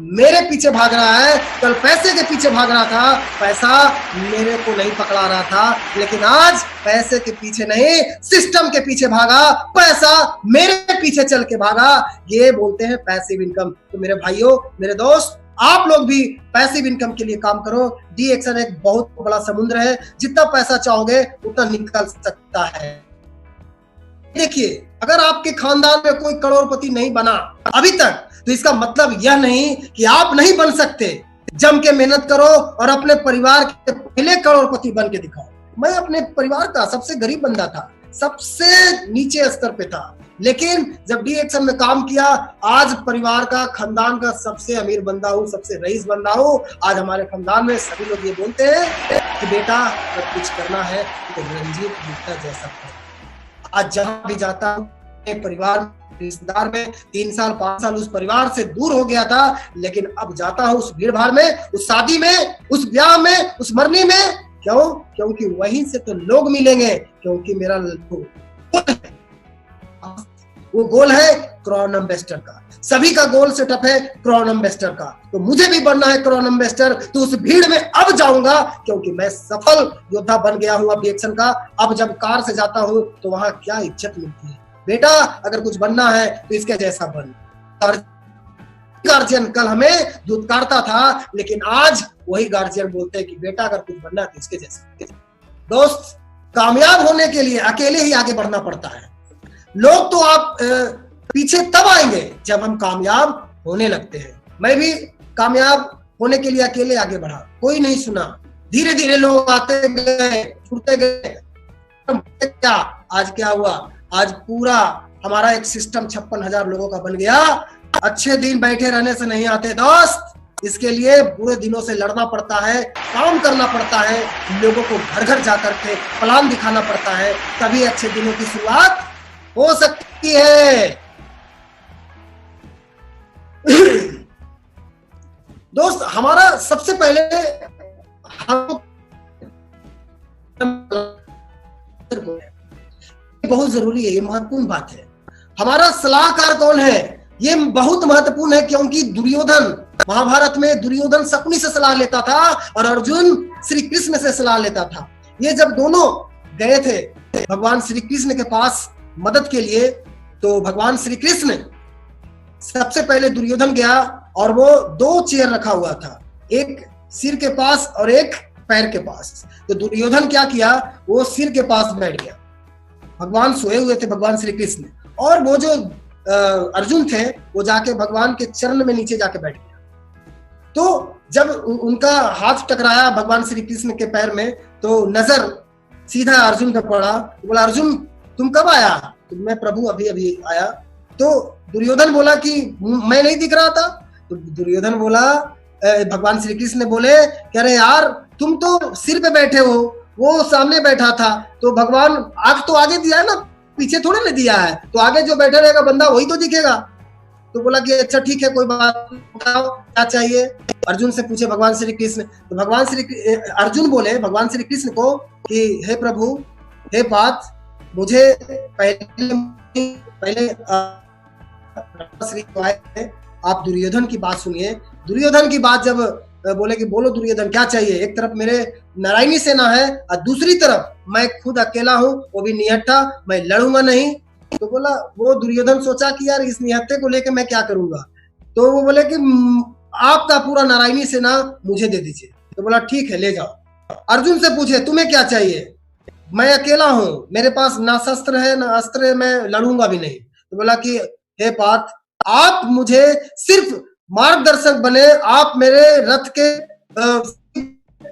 मेरे पीछे भाग रहा है। कल पैसे के पीछे भाग रहा था, पैसा मेरे को नहीं पकड़ा रहा था, लेकिन आज पैसे के पीछे नहीं, सिस्टम के पीछे भागा, पैसा मेरे पीछे चल के भागा। ये बोलते हैं पैसिव इनकम। तो मेरे भाइयों, मेरे दोस्त, आप लोग भी पैसिव इनकम के लिए काम करो। डी एक्शन एक बहुत बड़ा समुद्र है, जितना पैसा चाहोगे उतना निकल सकता है। देखिए, अगर आपके खानदान में कोई करोड़पति नहीं बना अभी तक, तो इसका मतलब यह नहीं कि आप नहीं बन सकते। जम के मेहनत करो और अपने परिवार के पहले करोड़पति बन के दिखाओ। मैं अपने परिवार का सबसे गरीब बंदा था, सबसे नीचे स्तर पे था, लेकिन जब डी एक्शन में काम किया, आज परिवार का, खानदान का सबसे अमीर बंदा हूँ, सबसे रईस बंदा हूँ। आज हमारे खानदान में सभी लोग ये बोलते हैं कि बेटा अगर कुछ करना है तो रंजीत गुप्ता जैसा करो। आज जहां भी जाता हूं, परिवार रिश्तेदार में 3 साल 5 साल उस परिवार से दूर हो गया था, लेकिन अब जाता हूं उस भीड़ भाड़ में, उस शादी में, उस ब्याह में, उस मरनी में। क्यों? क्योंकि वहीं से तो लोग मिलेंगे, क्योंकि मेरा वो गोल है क्राउन एम्बेसडर का। सभी का गोल सेटअप है क्राउन एम्बेसडर का, तो मुझे भी बनना है क्राउन एम्बेसडर। तो उस भीड़ में अब जाऊंगा, क्योंकि मैं सफल योद्धा बन गया हूं अब एक्शन का। अब जब कार से जाता हूं तो वहां क्या इज्जत मिलती है। बेटा अगर कुछ बनना है तो इसके जैसा बन। गार्जियन कल हमें धुतकारता था, लेकिन आज वही गार्जियन बोलते हैं कि बेटा अगर कुछ बनना है तो इसके जैसा। दोस्त, कामयाब होने के लिए अकेले ही आगे बढ़ना पड़ता है। लोग तो आप पीछे तब आएंगे जब हम कामयाब होने लगते हैं। मैं भी कामयाब होने के लिए अकेले आगे बढ़ा, कोई नहीं सुना। धीरे धीरे लोग आते गए, छूटते गए। क्या आज क्या हुआ? आज पूरा हमारा एक सिस्टम 56,000 लोगों का बन गया। अच्छे दिन बैठे रहने से नहीं आते दोस्त, इसके लिए बुरे दिनों से लड़ना पड़ता है, काम करना पड़ता है, लोगों को घर घर जाकर के प्लान दिखाना पड़ता है, तभी अच्छे दिनों की शुरुआत हो सकती है। दोस्त, हमारा सबसे पहले बहुत जरूरी है, ये महत्वपूर्ण बात है। हमारा सलाहकार कौन है? ये बहुत महत्वपूर्ण है, क्योंकि दुर्योधन, महाभारत में दुर्योधन शकुनी से सलाह लेता था और अर्जुन श्री कृष्ण से सलाह लेता था। ये जब दोनों गए थे भगवान श्री कृष्ण के पास मदद के लिए, तो भगवान श्री कृष्ण सबसे पहले दुर्योधन गया और वो 2 चेयर रखा हुआ था, एक सिर के पास और एक पैर के पास। तो दुर्योधन क्या किया, वो सिर के पास बैठ गया। भगवान सोए हुए थे, भगवान श्री कृष्ण, और वो जो अर्जुन थे वो जाके भगवान के चरण में नीचे जाके बैठ गया। तो जब उनका हाथ टकराया भगवान श्री कृष्ण के पैर में, तो नजर सीधा अर्जुन पे पड़ा। बोला, अर्जुन तुम कब आया? तो मैं प्रभु अभी अभी आया। तो दुर्योधन बोला कि मैं नहीं दिख रहा था। तो दुर्योधन बोला, भगवान श्री कृष्ण ने बोले, कह रहे यार तुम तो सिर पे बैठे हो, वो सामने बैठा था। तो भगवान आंख तो आगे दिया है ना, पीछे थोड़े ना दिया है, तो आगे जो बैठा रहेगा बंदा वही तो दिखेगा। तो बोला कि अच्छा ठीक है, कोई बात, बताओ क्या चाहिए। अर्जुन से पूछे भगवान श्री कृष्ण। तो भगवान श्री अर्जुन बोले भगवान श्री कृष्ण को कि हे प्रभु, हे पार्थ, मुझे पहले श्री आप दुर्योधन की बात सुनिए। दुर्योधन की बात जब बोले कि बोलो दुर्योधन क्या चाहिए। एक तरफ मेरे नारायणी सेना है और दूसरी तरफ मैं खुद अकेला हूँ, वो भी निहत्था, मैं लड़ूंगा नहीं। तो बोला, वो दुर्योधन सोचा कि यार इस निहत्थे को लेके मैं क्या करूंगा। तो वो बोले कि आपका पूरा नारायणी सेना मुझे दे दीजिए। तो बोला ठीक है, ले जाओ। अर्जुन से पूछे तुम्हें क्या चाहिए? मैं अकेला हूँ, मेरे पास ना शस्त्र है ना अस्त्र है, मैं लड़ूंगा भी नहीं। तो बोला कि हे पार्थ, आप मुझे सिर्फ मार्गदर्शक बने, आप मेरे रथ के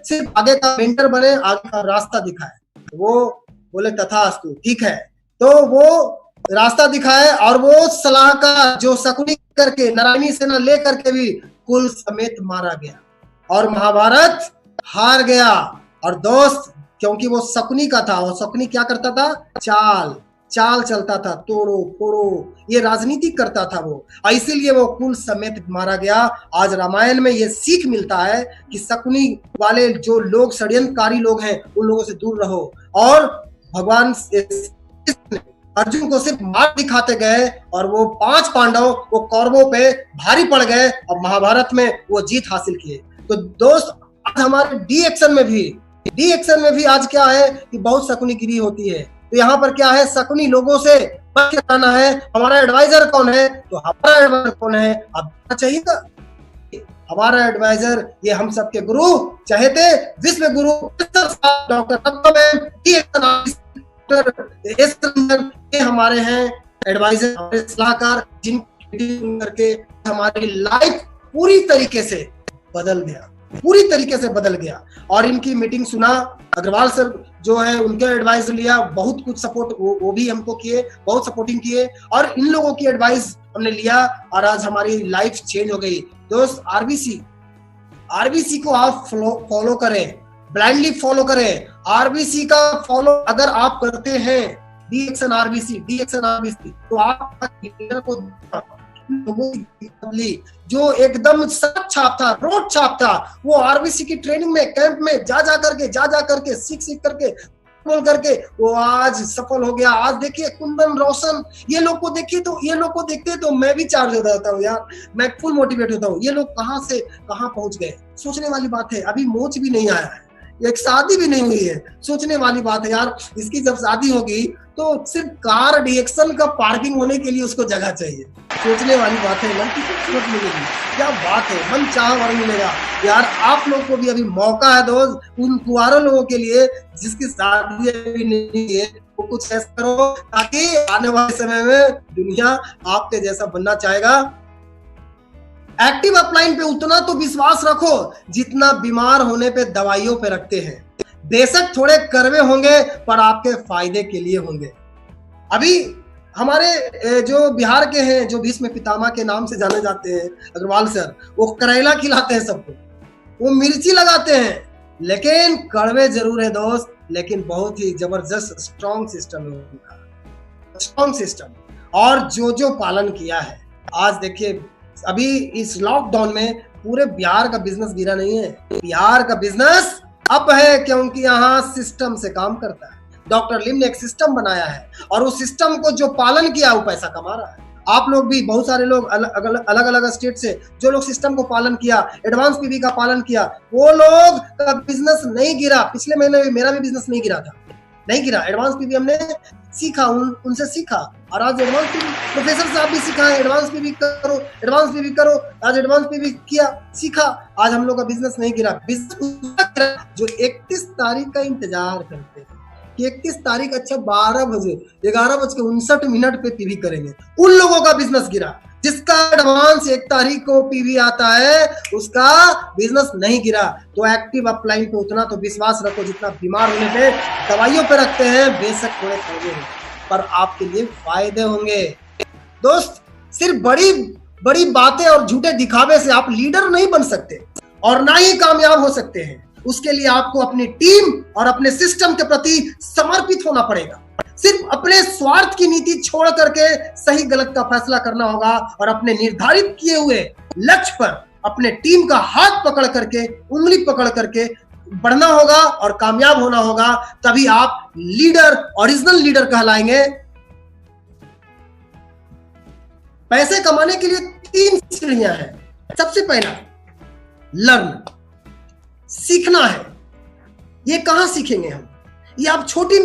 सिर्फ आगे का मेंटर बने, आगे का रास्ता दिखाए। वो बोले तथास्तु, ठीक है। तो वो रास्ता दिखाए और वो सलाहकार जो शकुनी करके नारायणी सेना ले करके भी कुल समेत मारा गया और महाभारत हार गया। और दोस्त, क्योंकि वो शकुनी का था, वो शकुनी क्या करता था? चाल चलता था, तोड़ो फोड़ो, ये राजनीति करता था वो, इसीलिए वो कुल समेत मारा गया। आज रामायण में ये सीख मिलता है कि शकुनी वाले जो लोग षड्यंत्रकारी लोग हैं, उन लोगों से दूर रहो। और भगवान अर्जुन को सिर्फ मार दिखाते गए और वो 5 पांडव वो कौरवों पे भारी पड़ गए और महाभारत में वो जीत हासिल किए। तो दोस्त, आज हमारे डी एक्शन में भी आज क्या है कि बहुत शकुनीगिरी होती है। तो यहाँ पर क्या है, शकुनी लोगों से बच के रहना है। हमारा एडवाइजर कौन है? तो हमारा एडवाइजर कौन है आप चाहिएगा। हमारा एडवाइजर ये हम सबके गुरु चहेते विश्व गुरु डॉक्टर रत्ना मैम, ये हमारे हैं एडवाइजर, हमारे सलाहकार, जिनकी करके हमारी लाइफ पूरी तरीके से बदल गया। और इनकी मीटिंग सुना, अग्रवाल सर जो है उनके एडवाइस लिया, बहुत कुछ सपोर्ट वो भी हमको किए, बहुत सपोर्टिंग किए और इन लोगों की एडवाइस हमने लिया और आज हमारी लाइफ चेंज हो गई। दोस्त, आरबीसी को आप फॉलो करें, ब्लाइंडली फॉलो करें। आरबीसी का फॉलो अगर आप करते हैं, डी एक्शन आरबीसी तो आप लीडर को जो एकदम सच छाप था, रोड छाप था, वो आरबीसी की ट्रेनिंग में, कैंप में जा करके सीख करके बोल करके वो आज सफल हो गया। आज देखिए कुंदन रोशन, ये लोग को देखते तो मैं भी चार्ज हो जाता हूँ यार, मैं फुल मोटिवेट होता हूँ। ये लोग कहाँ से कहाँ पहुंच गए, सोचने वाली बात है। अभी मोच भी नहीं आया है, एक शादी भी नहीं हुई है, सोचने वाली बात है यार। इसकी जब शादी होगी तो सिर्फ कार डीएक्शन का पार्किंग होने के लिए उसको जगह चाहिए। सोचने वाली बात है ना, कि खूबसूरत मिलेगी, क्या बात है, मन चाह वर मिलेगा यार। आप लोग को भी अभी मौका है दोस्त, उन कुंवारे लोगों के लिए जिसकी शादी अभी नहीं है, वो कुछ ऐसा करो ताकि आने वाले समय में दुनिया आपके जैसा बनना चाहेगा। एक्टिव अपलाइन पे उतना तो विश्वास रखो जितना बीमार होने पे दवाइयों पे रखते हैं। बेशक थोड़े करवे होंगे पर आपके फायदे के लिए होंगे। अभी हमारे जो बिहार के हैं, जो भीष्म पितामह के नाम से जाने जाते हैं, अग्रवाल सर, वो करेला खिलाते हैं सबको, वो मिर्ची लगाते हैं, लेकिन कड़वे जरूर है दोस्त, लेकिन बहुत ही जबरदस्त स्ट्रॉन्ग सिस्टम है उनका, स्ट्रॉन्ग सिस्टम। और जो पालन किया है, आज देखिए अभी इस लॉकडाउन में पूरे बिहार का बिजनेस गिरा नहीं है, बिहार का बिजनेस अप है, क्योंकि यहाँ सिस्टम से काम करता है। डॉक्टर लिम ने एक सिस्टम बनाया है और उस सिस्टम को जो पालन किया वो पैसा कमा रहा है। आप लोग भी, बहुत सारे लोग अलग अलग स्टेट से जो लोग सिस्टम को पालन किया, एडवांस पीवी का पालन किया, वो लोग का बिजनेस नहीं गिरा। पिछले महीने मेरा भी बिजनेस नहीं गिरा, एडवांस पीवी हमने सीखा, उनसे सीखा। और आज एडवांस पीवी प्रोफेसर साहब भी सिखाए, एडवांस पीवी करो, आज एडवांस पीवी किया, सीखा, आज हम लोग का बिजनेस नहीं गिरा। बिजनेस जो 31 तारीख का इंतजार करते हैं कि 31 तारीख अच्छा 11:59 पे पीवी करेंगे, उन लोगों का बिजनेस गिरा। जिसका एडवांस 1 तारीख को पीवी आता है उसका बिजनेस नहीं गिरा। तो एक्टिव अपलाइन पे उतना तो विश्वास रखो जितना बीमार होने पे दवाइयों पे रखते हैं। बेशक थोड़े फायदे हैं पर आपके लिए फायदे होंगे। दोस्त, सिर्फ बड़ी बातें और झूठे दिखावे से आप लीडर नहीं बन सकते और ना ही कामयाब हो सकते हैं। उसके लिए आपको अपनी टीम और अपने सिस्टम के प्रति समर्पित होना पड़ेगा। सिर्फ अपने स्वार्थ की नीति छोड़ करके सही गलत का फैसला करना होगा और अपने निर्धारित किए हुए लक्ष्य पर अपने टीम का हाथ पकड़ करके, उंगली पकड़ करके बढ़ना होगा और कामयाब होना होगा। तभी आप लीडर, ओरिजिनल लीडर कहलाएंगे। पैसे कमाने के लिए 3 सीढ़ियां हैं। सबसे पहला लर्न, सीखना है। ये कहां सीखेंगे हम? ये आप छोटी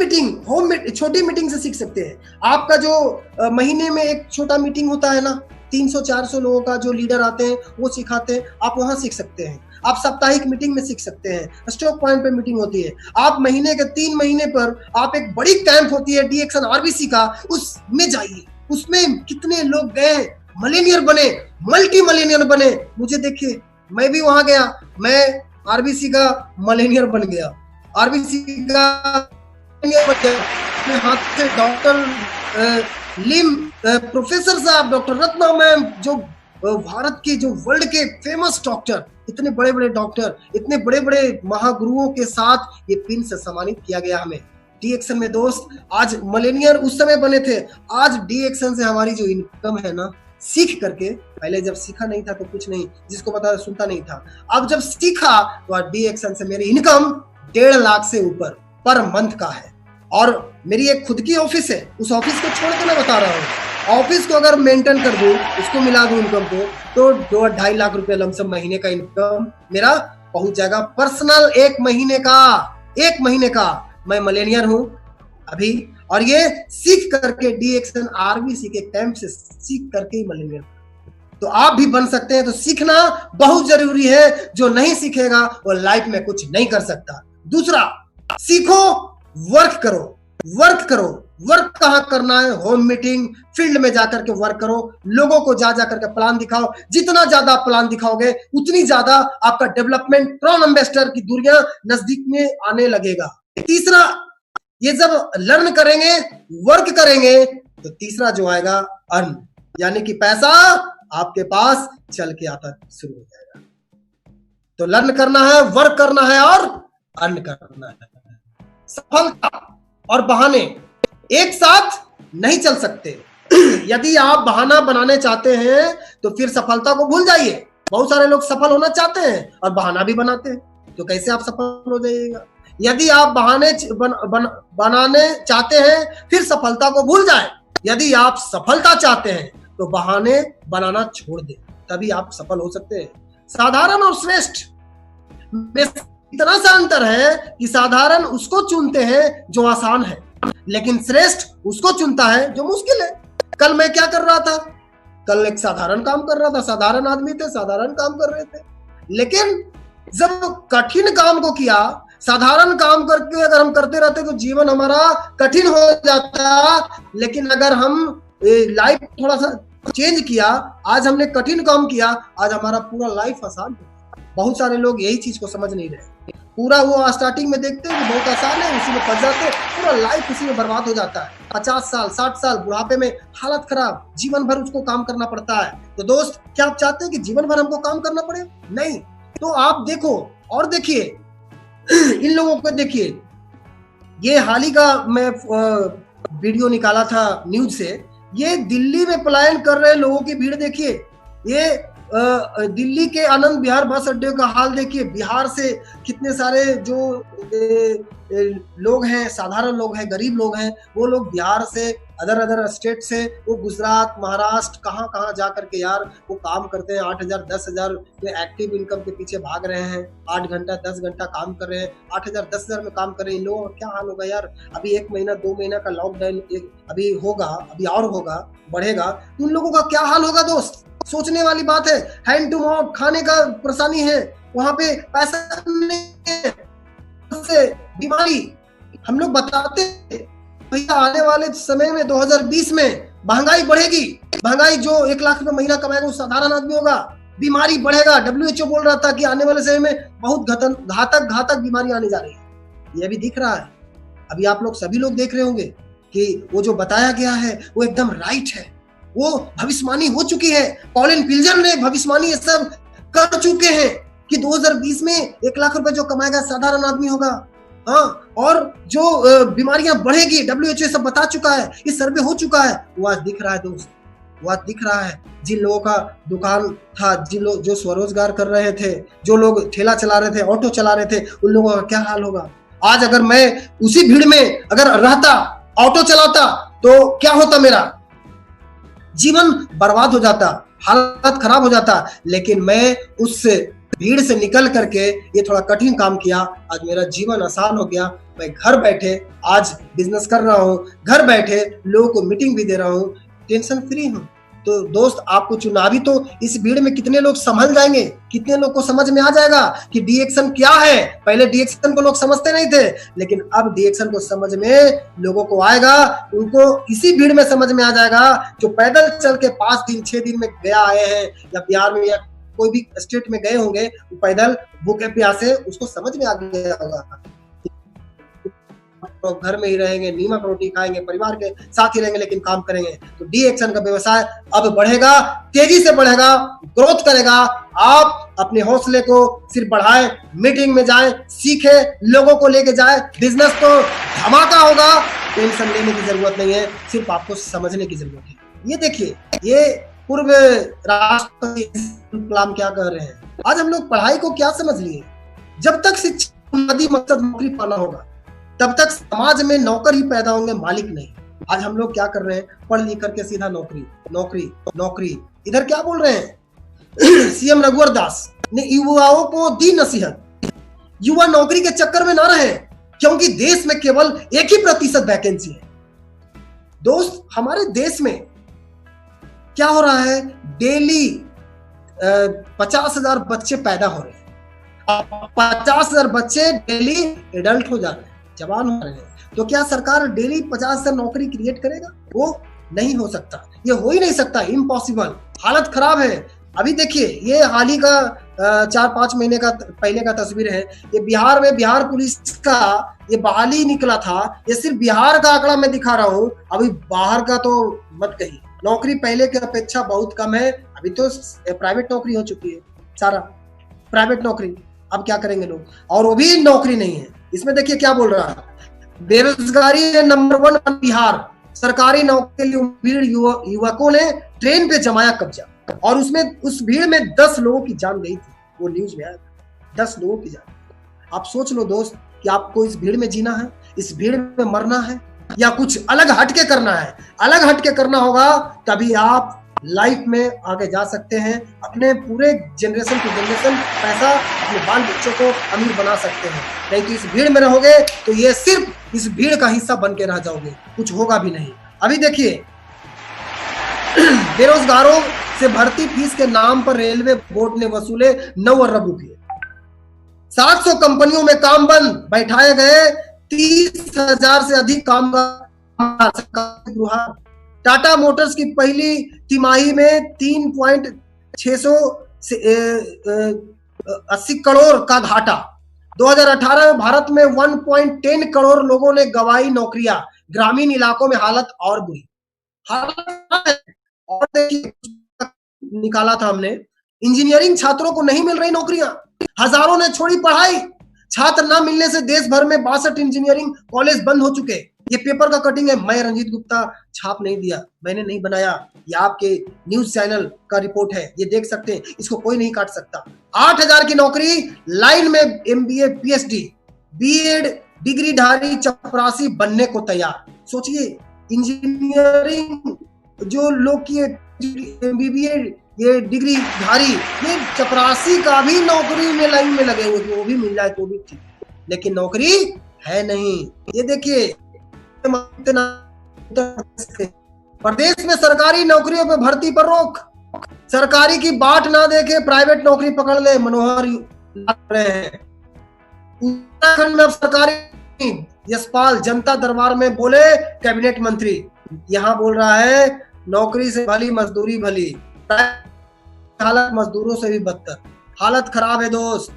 मीटिंग से सीख सकते हैं। आपका जो महीने में एक छोटा मीटिंग होता है ना, 300-400 लोगों का जो लीडर आते हैं वो सिखाते हैं, आप वहां सीख सकते हैं। आप साप्ताहिक मीटिंग में सीख सकते हैं, स्टॉक पॉइंट पे मीटिंग होती है। आप महीने के 3 महीने पर आप एक बड़ी कैंप होती है डी एक्शन आरबीसी का, उसमें जाइए। उसमें कितने लोग गए, मिलियनियर बने, मल्टी मिलियनियर बने। मुझे देखिए, मैं भी वहां गया, मैं आरबीसी का मिलियनियर बन गया, आरबीसी का बन गया। अपने हाथ से डॉक्टर लिम, प्रोफेसर साहब, डॉक्टर रत्ना मैम, जो भारत के, जो वर्ल्ड के फेमस डॉक्टर, इतने बड़े बड़े डॉक्टर, इतने बड़े बड़े महागुरुओं के साथ ये पिन से सम्मानित किया गया हमें डी एक्शन में। दोस्त, आज मिलेनियर उस समय बने थे, आज डी एक्शन से हमारी जो इनकम है ना, सीख करके, पहले जब सीखा नहीं था तो कुछ नहीं, जिसको पता सुनता नहीं था, अब जब सीखा तो डी एक्शन से मेरी इनकम 1.5 लाख से ऊपर पर मंथ का है। और मेरी एक खुद की ऑफिस है, उस ऑफिस को छोड़ के मैं बता रहा हूँ, ऑफिस को अगर मेंटेन कर दूं, उसको मिला दूं इनकम को, तो 2-2.5 लाख रुपए लमसम महीने का इनकम मेरा पहुंच जाएगा। पर्सनल एक महीने का मैं मिलियनियर हूं अभी, और ये सीख करके डी एक्शन आरबीसी के कैंप से सीख करके ही मिलियनियर। तो आप भी बन सकते हैं। तो सीखना बहुत जरूरी है, जो नहीं सीखेगा वो लाइफ में कुछ नहीं कर सकता। दूसरा, सीखो, वर्क करो। वर्क कहाँ करना है? होम मीटिंग, फील्ड में जाकर के वर्क करो, लोगों को जा करके प्लान दिखाओ। जितना ज्यादा प्लान दिखाओगे उतनी ज्यादा आपका डेवलपमेंट, क्रॉन एम्बेसडर की दूरियां नजदीक में आने लगेगा। तीसरा, ये जब लर्न करेंगे, वर्क करेंगे, तो तीसरा जो आएगा अर्न, यानी कि पैसा आपके पास चल के आता शुरू हो जाएगा। तो लर्न करना है, वर्क करना है और अर्न करना है। सफलता और बहाने एक साथ नहीं चल सकते। यदि आप बहाना बनाने चाहते हैं तो फिर सफलता को भूल जाइए। बहुत सारे लोग सफल होना चाहते हैं और बहाना भी बनाते हैं, तो कैसे आप सफल हो जाइएगा? यदि आप बहाने बनाने चाहते हैं फिर सफलता को भूल जाए। यदि आप सफलता चाहते हैं तो बहाने बनाना छोड़ दें, तभी आप सफल हो सकते हैं। साधारण और श्रेष्ठ में इतना सा अंतर है कि साधारण उसको चुनते हैं जो आसान है, लेकिन श्रेष्ठ उसको चुनता है जो मुश्किल है। कल मैं क्या कर रहा था? कल एक साधारण काम कर रहा था, साधारण आदमी थे, साधारण काम कर रहे थे, लेकिन जब कठिन काम को किया, साधारण काम करके अगर हम करते रहते तो जीवन हमारा कठिन हो जाता। लेकिन अगर हम लाइफ थोड़ा सा चेंज किया, आज हमने कठिन काम किया, आज हमारा पूरा लाइफ आसान हो। बहुत सारे लोग यही चीज को समझ नहीं रहे। पूरा वो स्टार्टिंग में देखते हैं कि बहुत आसान है, उसी में फंस जाते हैं, पूरा लाइफ उसी में बर्बाद हो जाता है। 50 साल 60 साल बुढ़ापे में हालत खराब, जीवन भर उसको काम करना पड़ता है। तो दोस्त, क्या आप चाहते हैं कि जीवन भर हमको काम करना पड़े? नहीं। तो आप देखो और देखिए, इन लोगों को देखिए। ये हाल ही का मैं वीडियो निकाला था न्यूज से। ये दिल्ली में पलायन कर रहे लोगों की भीड़ देखिए। ये दिल्ली के आनंद विहार बस अड्डे का हाल देखिए। बिहार से कितने सारे जो लोग हैं, साधारण लोग हैं, गरीब लोग हैं, वो लोग बिहार से, अदर स्टेट से, वो गुजरात, महाराष्ट्र, कहाँ कहाँ जा करके यार वो काम करते हैं। 8,000 10,000 में एक्टिव इनकम के पीछे भाग रहे हैं। 8 घंटा 10 घंटा काम कर रहे हैं, 8,000 10,000 में काम कर रहे हैं। इन लोगों का क्या हाल होगा यार? अभी 1 महीना 2 महीना का लॉकडाउन अभी होगा, अभी और होगा, बढ़ेगा, तो उन लोगों का क्या हाल होगा? दोस्त, सोचने वाली बात है। हैंड टू माउथ खाने का परेशानी है, वहां पे पैसा नहीं है, बीमारी। हम लोग बताते भैया आने वाले समय में 2020 में महंगाई बढ़ेगी। महंगाई, जो 1 लाख रुपए महीना कमाएगा वो साधारण आदमी होगा। बीमारी बढ़ेगा। WHO बोल रहा था कि आने वाले समय में बहुत घातक बीमारी आने जा रही है। ये भी दिख रहा है। अभी आप लोग सभी लोग देख रहे होंगे कि वो जो बताया गया है वो एकदम राइट है। वो भविष्यवाणी हो चुकी है। कॉलिन पिल्जर ने भविष्यवाणी ये सब कर चुके हैं कि 2020 में 1 लाख रुपए जो कमाएगा साधारण आदमी होगा। हाँ, और जो बीमारियां बढ़ेगी, WHO सब बता चुका है, ये सर्वे हो चुका है। वो आज दिख रहा है दोस्त, वो आज दिख रहा है। जिन लोगों का दुकान था, जिन लोग जो स्वरोजगार कर रहे थे, जो लोग ठेला चला रहे थे, ऑटो चला रहे थे, उन लोगों का क्या हाल होगा? आज अगर मैं उसी भीड़ में अगर रहता, ऑटो चलाता, तो क्या होता? मेरा जीवन बर्बाद हो जाता, हालत खराब हो जाता। लेकिन मैं उस भीड़ से निकल करके ये थोड़ा कठिन काम किया, आज मेरा जीवन आसान हो गया। मैं घर बैठे आज बिजनेस कर रहा हूँ, घर बैठे लोगों को मीटिंग भी दे रहा हूँ, टेंशन फ्री हूँ। तो दोस्त आपको चुनावी तो इस भीड़ में कितने लोग संभल जाएंगे, कितने लोग को समझ में आ जाएगा कि डी एक्शन क्या है। पहले डी एक्शन को लोग समझते नहीं थे, लेकिन अब डी एक्शन को समझ में लोगों को आएगा, उनको इसी भीड़ में समझ में आ जाएगा। जो पैदल चल के 5 दिन 6 दिन में गया आए हैं या बिहार में या कोई भी स्टेट में गए होंगे, पैदल भूखे प्यासे, उसको समझ में आ गया होगा। तो घर में ही रहेंगे, नीमक रोटी खाएंगे, परिवार के साथ ही रहेंगे, लेकिन काम करेंगे। तो डी एक्शन का व्यवसाय अब बढ़ेगा, तेजी से बढ़ेगा, ग्रोथ करेगा। आप अपने हौसले को सिर्फ बढ़ाएं, मीटिंग में जाएं, सीखें, लोगों को लेके जाएं। बिजनेस तो धमाका होगा, टेंशन लेने की जरूरत नहीं है, सिर्फ आपको समझने की जरूरत है। ये देखिए, ये पूर्व राष्ट्रपति कलाम क्या कह रहे हैं। आज हम लोग पढ़ाई को क्या समझ लिए, जब तक शिक्षा बुनियादी मकसद नौकरी पाना होगा, तब तक समाज में नौकर ही पैदा होंगे, मालिक नहीं। आज हम लोग क्या कर रहे हैं, पढ़ लिख करके सीधा नौकरी नौकरी नौकरी। इधर क्या बोल रहे हैं सीएम रघुवर दास ने युवाओं को दी नसीहत, युवा नौकरी के चक्कर में ना रहे, क्योंकि देश में केवल 1% वैकेंसी है। दोस्त, हमारे देश में क्या हो रहा है, डेली 50,000 बच्चे पैदा हो रहे हैं। 50,000 बच्चे डेली एडल्ट हो जा रहे हैं, जवान हो रहे हैं। तो क्या सरकार डेली 50,000 नौकरी क्रिएट करेगा? वो नहीं हो सकता, ये हो ही नहीं सकता, इम्पॉसिबल। हालत खराब है। अभी देखिए, ये हाल ही का 4-5 महीने का पहले का तस्वीर है। ये बिहार में बिहार पुलिस का ये बहाली निकला था। ये सिर्फ बिहार का आंकड़ा मैं दिखा रहा हूँ, अभी बाहर का तो मत कहिए। नौकरी पहले की अपेक्षा बहुत कम है। अभी तो प्राइवेट नौकरी हो चुकी है, सारा प्राइवेट नौकरी। अब क्या करेंगे लोग, और वो भी नौकरी नहीं है। इसमें देखिए क्या बोल रहा है, बेरोजगारी है नंबर 1 बिहार, सरकारी नौकरी के लिए भीड़, युवकों ने ट्रेन पे जमाया कब्जा, और उसमें उस भीड़ में 10 लोगों की जान गई थी। वो न्यूज में आया, 10 लोगों की जान। आप सोच लो दोस्त कि आपको इस भीड़ में जीना है, इस भीड़ में मरना है, या कुछ अलग हटके करना है। अलग हटके करना होगा, तभी आप लाइफ में आगे जा सकते हैं। अपने पूरे जनरेशन टू जनरेशन पैसा, अपने बाल बच्चों को अमीर बना सकते हैं। नहीं तो इस भीड़ में रहोगे तो ये सिर्फ इस भीड़ का हिस्सा बन के रह जाओगे, कुछ होगा भी नहीं। अभी देखिए, बेरोजगारों से भर्ती फीस के नाम पर रेलवे बोर्ड ने वसूले 9 अरब रुपये। 700 कंपनियों में काम बंद, बैठाए गए 30,000 से अधिक कामगार। टाटा मोटर्स की पहली तिमाही में 3.680 करोड़ का घाटा। 2018 में भारत में 1.10 करोड़ लोगों ने गंवाई नौकरियां। ग्रामीण इलाकों में हालत और बुरी। और देखिए, निकाला था हमने, इंजीनियरिंग छात्रों को नहीं मिल रही नौकरियां, हजारों ने छोड़ी पढ़ाई। छात्र न मिलने से देश भर में 62 इंजीनियरिंग कॉलेज बंद हो चुके। ये पेपर का कटिंग है, मैं रंजीत गुप्ता छाप नहीं दिया, मैंने नहीं बनाया, ये आपके न्यूज चैनल का रिपोर्ट है, ये देख सकते हैं, इसको कोई नहीं काट सकता। 8,000 की नौकरी लाइन में एमबीए, पीएचडी, बीएड डिग्रीधारी चपरासी बनने को तैयार। सोचिए, इंजीनियरिंग जो लोग की एमबीए, ये डिग्रीधारी, ये चपरासी का भी नौकरी में लाइन में लगे हुए, वो भी मिल जाए तो भी ठीक, लेकिन नौकरी है नहीं। ये देखिए, प्रदेश में सरकारी नौकरियों पर भर्ती पर रोक, सरकारी की बाट ना देखे प्राइवेट नौकरी पकड़ ले, मनोहर रहे हैं। उत्तराखंड में अब सरकारी, यशपाल जनता दरबार में बोले कैबिनेट मंत्री। यहाँ बोल रहा है नौकरी से भली मजदूरी भली, हालत मजदूरों से भी बदतर। हालत खराब है दोस्त।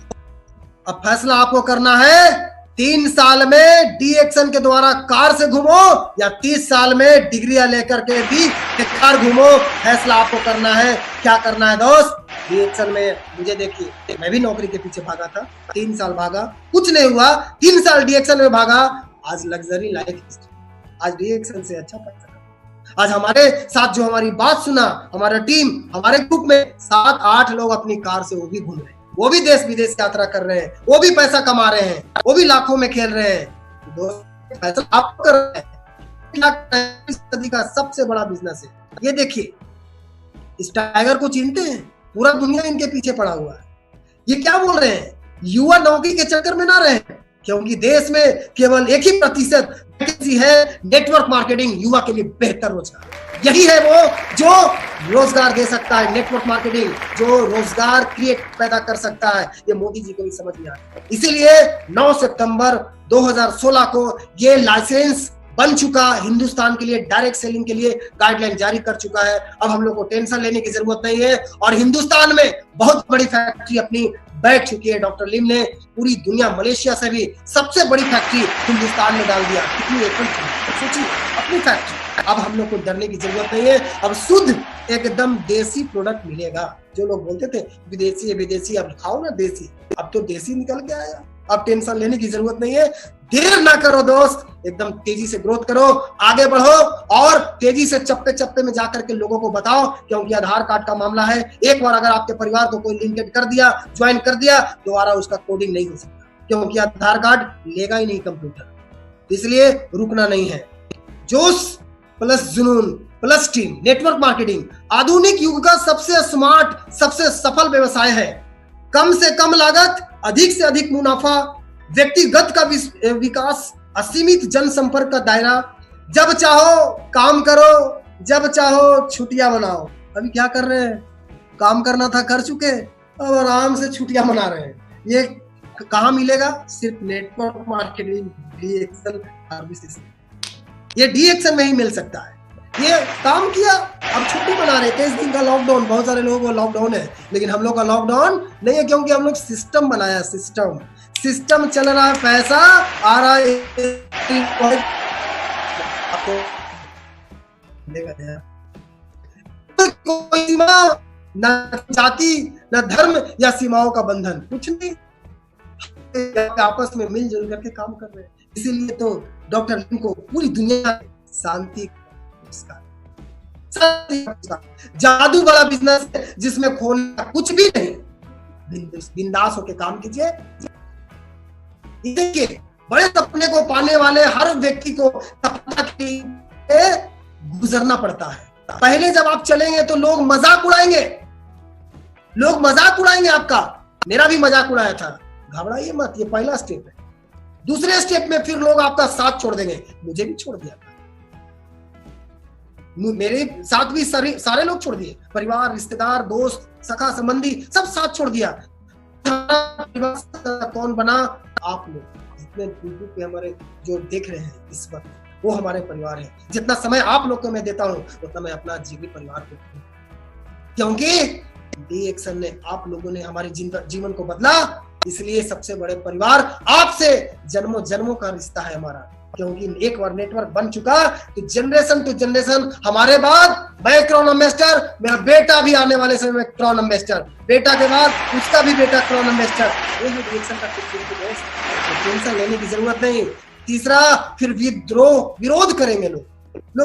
अब फैसला आपको करना है, 3 साल में डी एक्शन के द्वारा कार से घूमो या 30 साल में डिग्रियां लेकर के भी कार घूमो। फैसला आपको करना है, क्या करना है दोस्त। डी एक्शन में मुझे देखिए, मैं भी नौकरी के पीछे भागा था, 3 साल भागा, कुछ नहीं हुआ। 3 साल डी एक्शन में भागा, आज लग्जरी लाइफ, आज डी एक्शन से अच्छा पैसा। आज हमारे साथ जो हमारी बात सुना, हमारा टीम, हमारे ग्रुप में 7-8 लोग अपनी कार से वो भी घूम रहे हैं, वो भी देश विदेश यात्रा कर रहे हैं, वो भी पैसा कमा रहे हैं, वो भी लाखों में खेल रहे हैं। दोस्त, आप कर रहे हैं, सदी का सबसे बड़ा बिजनेस है। ये देखिए, इस टाइगर को चिनते हैं, पूरा दुनिया इनके पीछे पड़ा हुआ है। ये क्या बोल रहे हैं, युवा नौकरी के चक्कर में ना रहे, क्योंकि देश में केवल 1% वैकेंसी है। नेटवर्क मार्केटिंग युवा के लिए बेहतर रोजगार। यही है वो जो रोजगार दे सकता है, नेटवर्क मार्केटिंग जो रोजगार पैदा कर सकता है। ये मोदी जी को भी समझ में आया, इसीलिए 9 सितंबर 2016 को ये लाइसेंस बन चुका, हिंदुस्तान के लिए डायरेक्ट सेलिंग के लिए गाइडलाइन जारी कर चुका है। अब हम लोग को टेंशन लेने की जरूरत नहीं है। और हिंदुस्तान में बहुत बड़ी फैक्ट्री अपनी बैठ चुकी है। डॉक्टर लिम ने पूरी दुनिया, मलेशिया से भी सबसे बड़ी फैक्ट्री हिंदुस्तान में डाल दिया। कितनी एकड़ सोचिए, अपनी फैक्ट्री। अब हम लोग को डरने की जरूरत नहीं है। अब शुद्ध एकदम देसी प्रोडक्ट मिलेगा। जो लोग बोलते थे विदेशी है विदेशी, अब खाओ ना देसी। अब तो देसी निकल के आएगा। अब टेंशन लेने की जरूरत नहीं है। देर ना करो दोस्त, एकदम तेजी से ग्रोथ करो, आगे बढ़ो और तेजी से चप्पे चप्पे में जाकर के लोगों को बताओ। क्योंकि आधार कार्ड का मामला है, एक बार अगर आपके परिवार को कोई लिंकेड कर दिया, ज्वाइन कर दिया, दोबारा उसका कोडिंग नहीं हो सकता, क्योंकि आधार कार्ड लेगा ही नहीं कंप्यूटर। इसलिए रुकना नहीं है। जोश प्लस जुनून प्लस टीम, नेटवर्क मार्केटिंग आधुनिक युग का सबसे स्मार्ट, सबसे सफल व्यवसाय है। कम से कम लागत, अधिक से अधिक मुनाफा, व्यक्तिगत का विकास, असीमित जनसंपर्क का दायरा। जब चाहो काम करो, जब चाहो छुट्टियां मनाओ। अभी क्या कर रहे हैं? काम करना था कर चुके, अब आराम से छुट्टियां मना रहे हैं। ये कहाँ मिलेगा? सिर्फ नेटवर्क मार्केटिंग DXN सर्विसेज, ये DXN में ही मिल सकता है। ये काम किया, अब छुट्टी मना रहे। 23 दिन का लॉकडाउन, बहुत सारे लोगों को लॉकडाउन है, लेकिन हम लोग का लॉकडाउन नहीं है, क्योंकि हम लोग सिस्टम बनाया। सिस्टम चल रहा है, पैसा आ रहा है। कोई सीमा न जाति न धर्म या सीमाओं का बंधन, कुछ नहीं, आपस में मिलजुल करके काम कर रहे हैं। इसीलिए तो डॉक्टर लिम को पूरी दुनिया शांति, जादू वाला बिजनेस है जिसमें खोना कुछ भी नहीं। बिंदास होके काम कीजिए। देखिए, बड़े सपने को पाने वाले हर व्यक्ति को सपना के लिए गुजरना पड़ता है। पहले जब आप चलेंगे तो लोग मजाक उड़ाएंगे, लोग मजाक उड़ाएंगे आपका। मेरा भी मजाक उड़ाया था, घबराइए मत, ये पहला स्टेप है। दूसरे स्टेप में फिर लोग आपका साथ छोड़ देंगे। मुझे भी छोड़ दिया था, मेरे साथ भी सारे लोग छोड़ दिए, परिवार, रिश्तेदार, दोस्त, सखा संबंधी सब साथ छोड़ दिया। कौन बना? आप लोग। जितने यूट्यूब पे हमारे जो देख रहे हैं इस वक्त, वो हमारे परिवार है। जितना समय आप लोग को मैं देता हूँ, उतना मैं अपना जीवित परिवार को, क्योंकि DXN ने, आप लोगों ने हमारे जीवन को बदला। इसलिए सबसे बड़े परिवार आपसे जन्मों जन्मों का रिश्ता है हमारा। क्योंकि एक बार नेटवर्क बन चुका तो जनरेशन टू जनरेशन, हमारे बाद मैं क्राउन एम्बेसडर, मेरा बेटा भी आने वाले समय में क्राउन एम्बेसडर, बेटा के बाद उसका भी बेटा क्राउन एम्बेसडर। ये है DXN का टेंशन लेने की जरूरत नहीं। तीसरा, फिर विरोध करेंगे लोग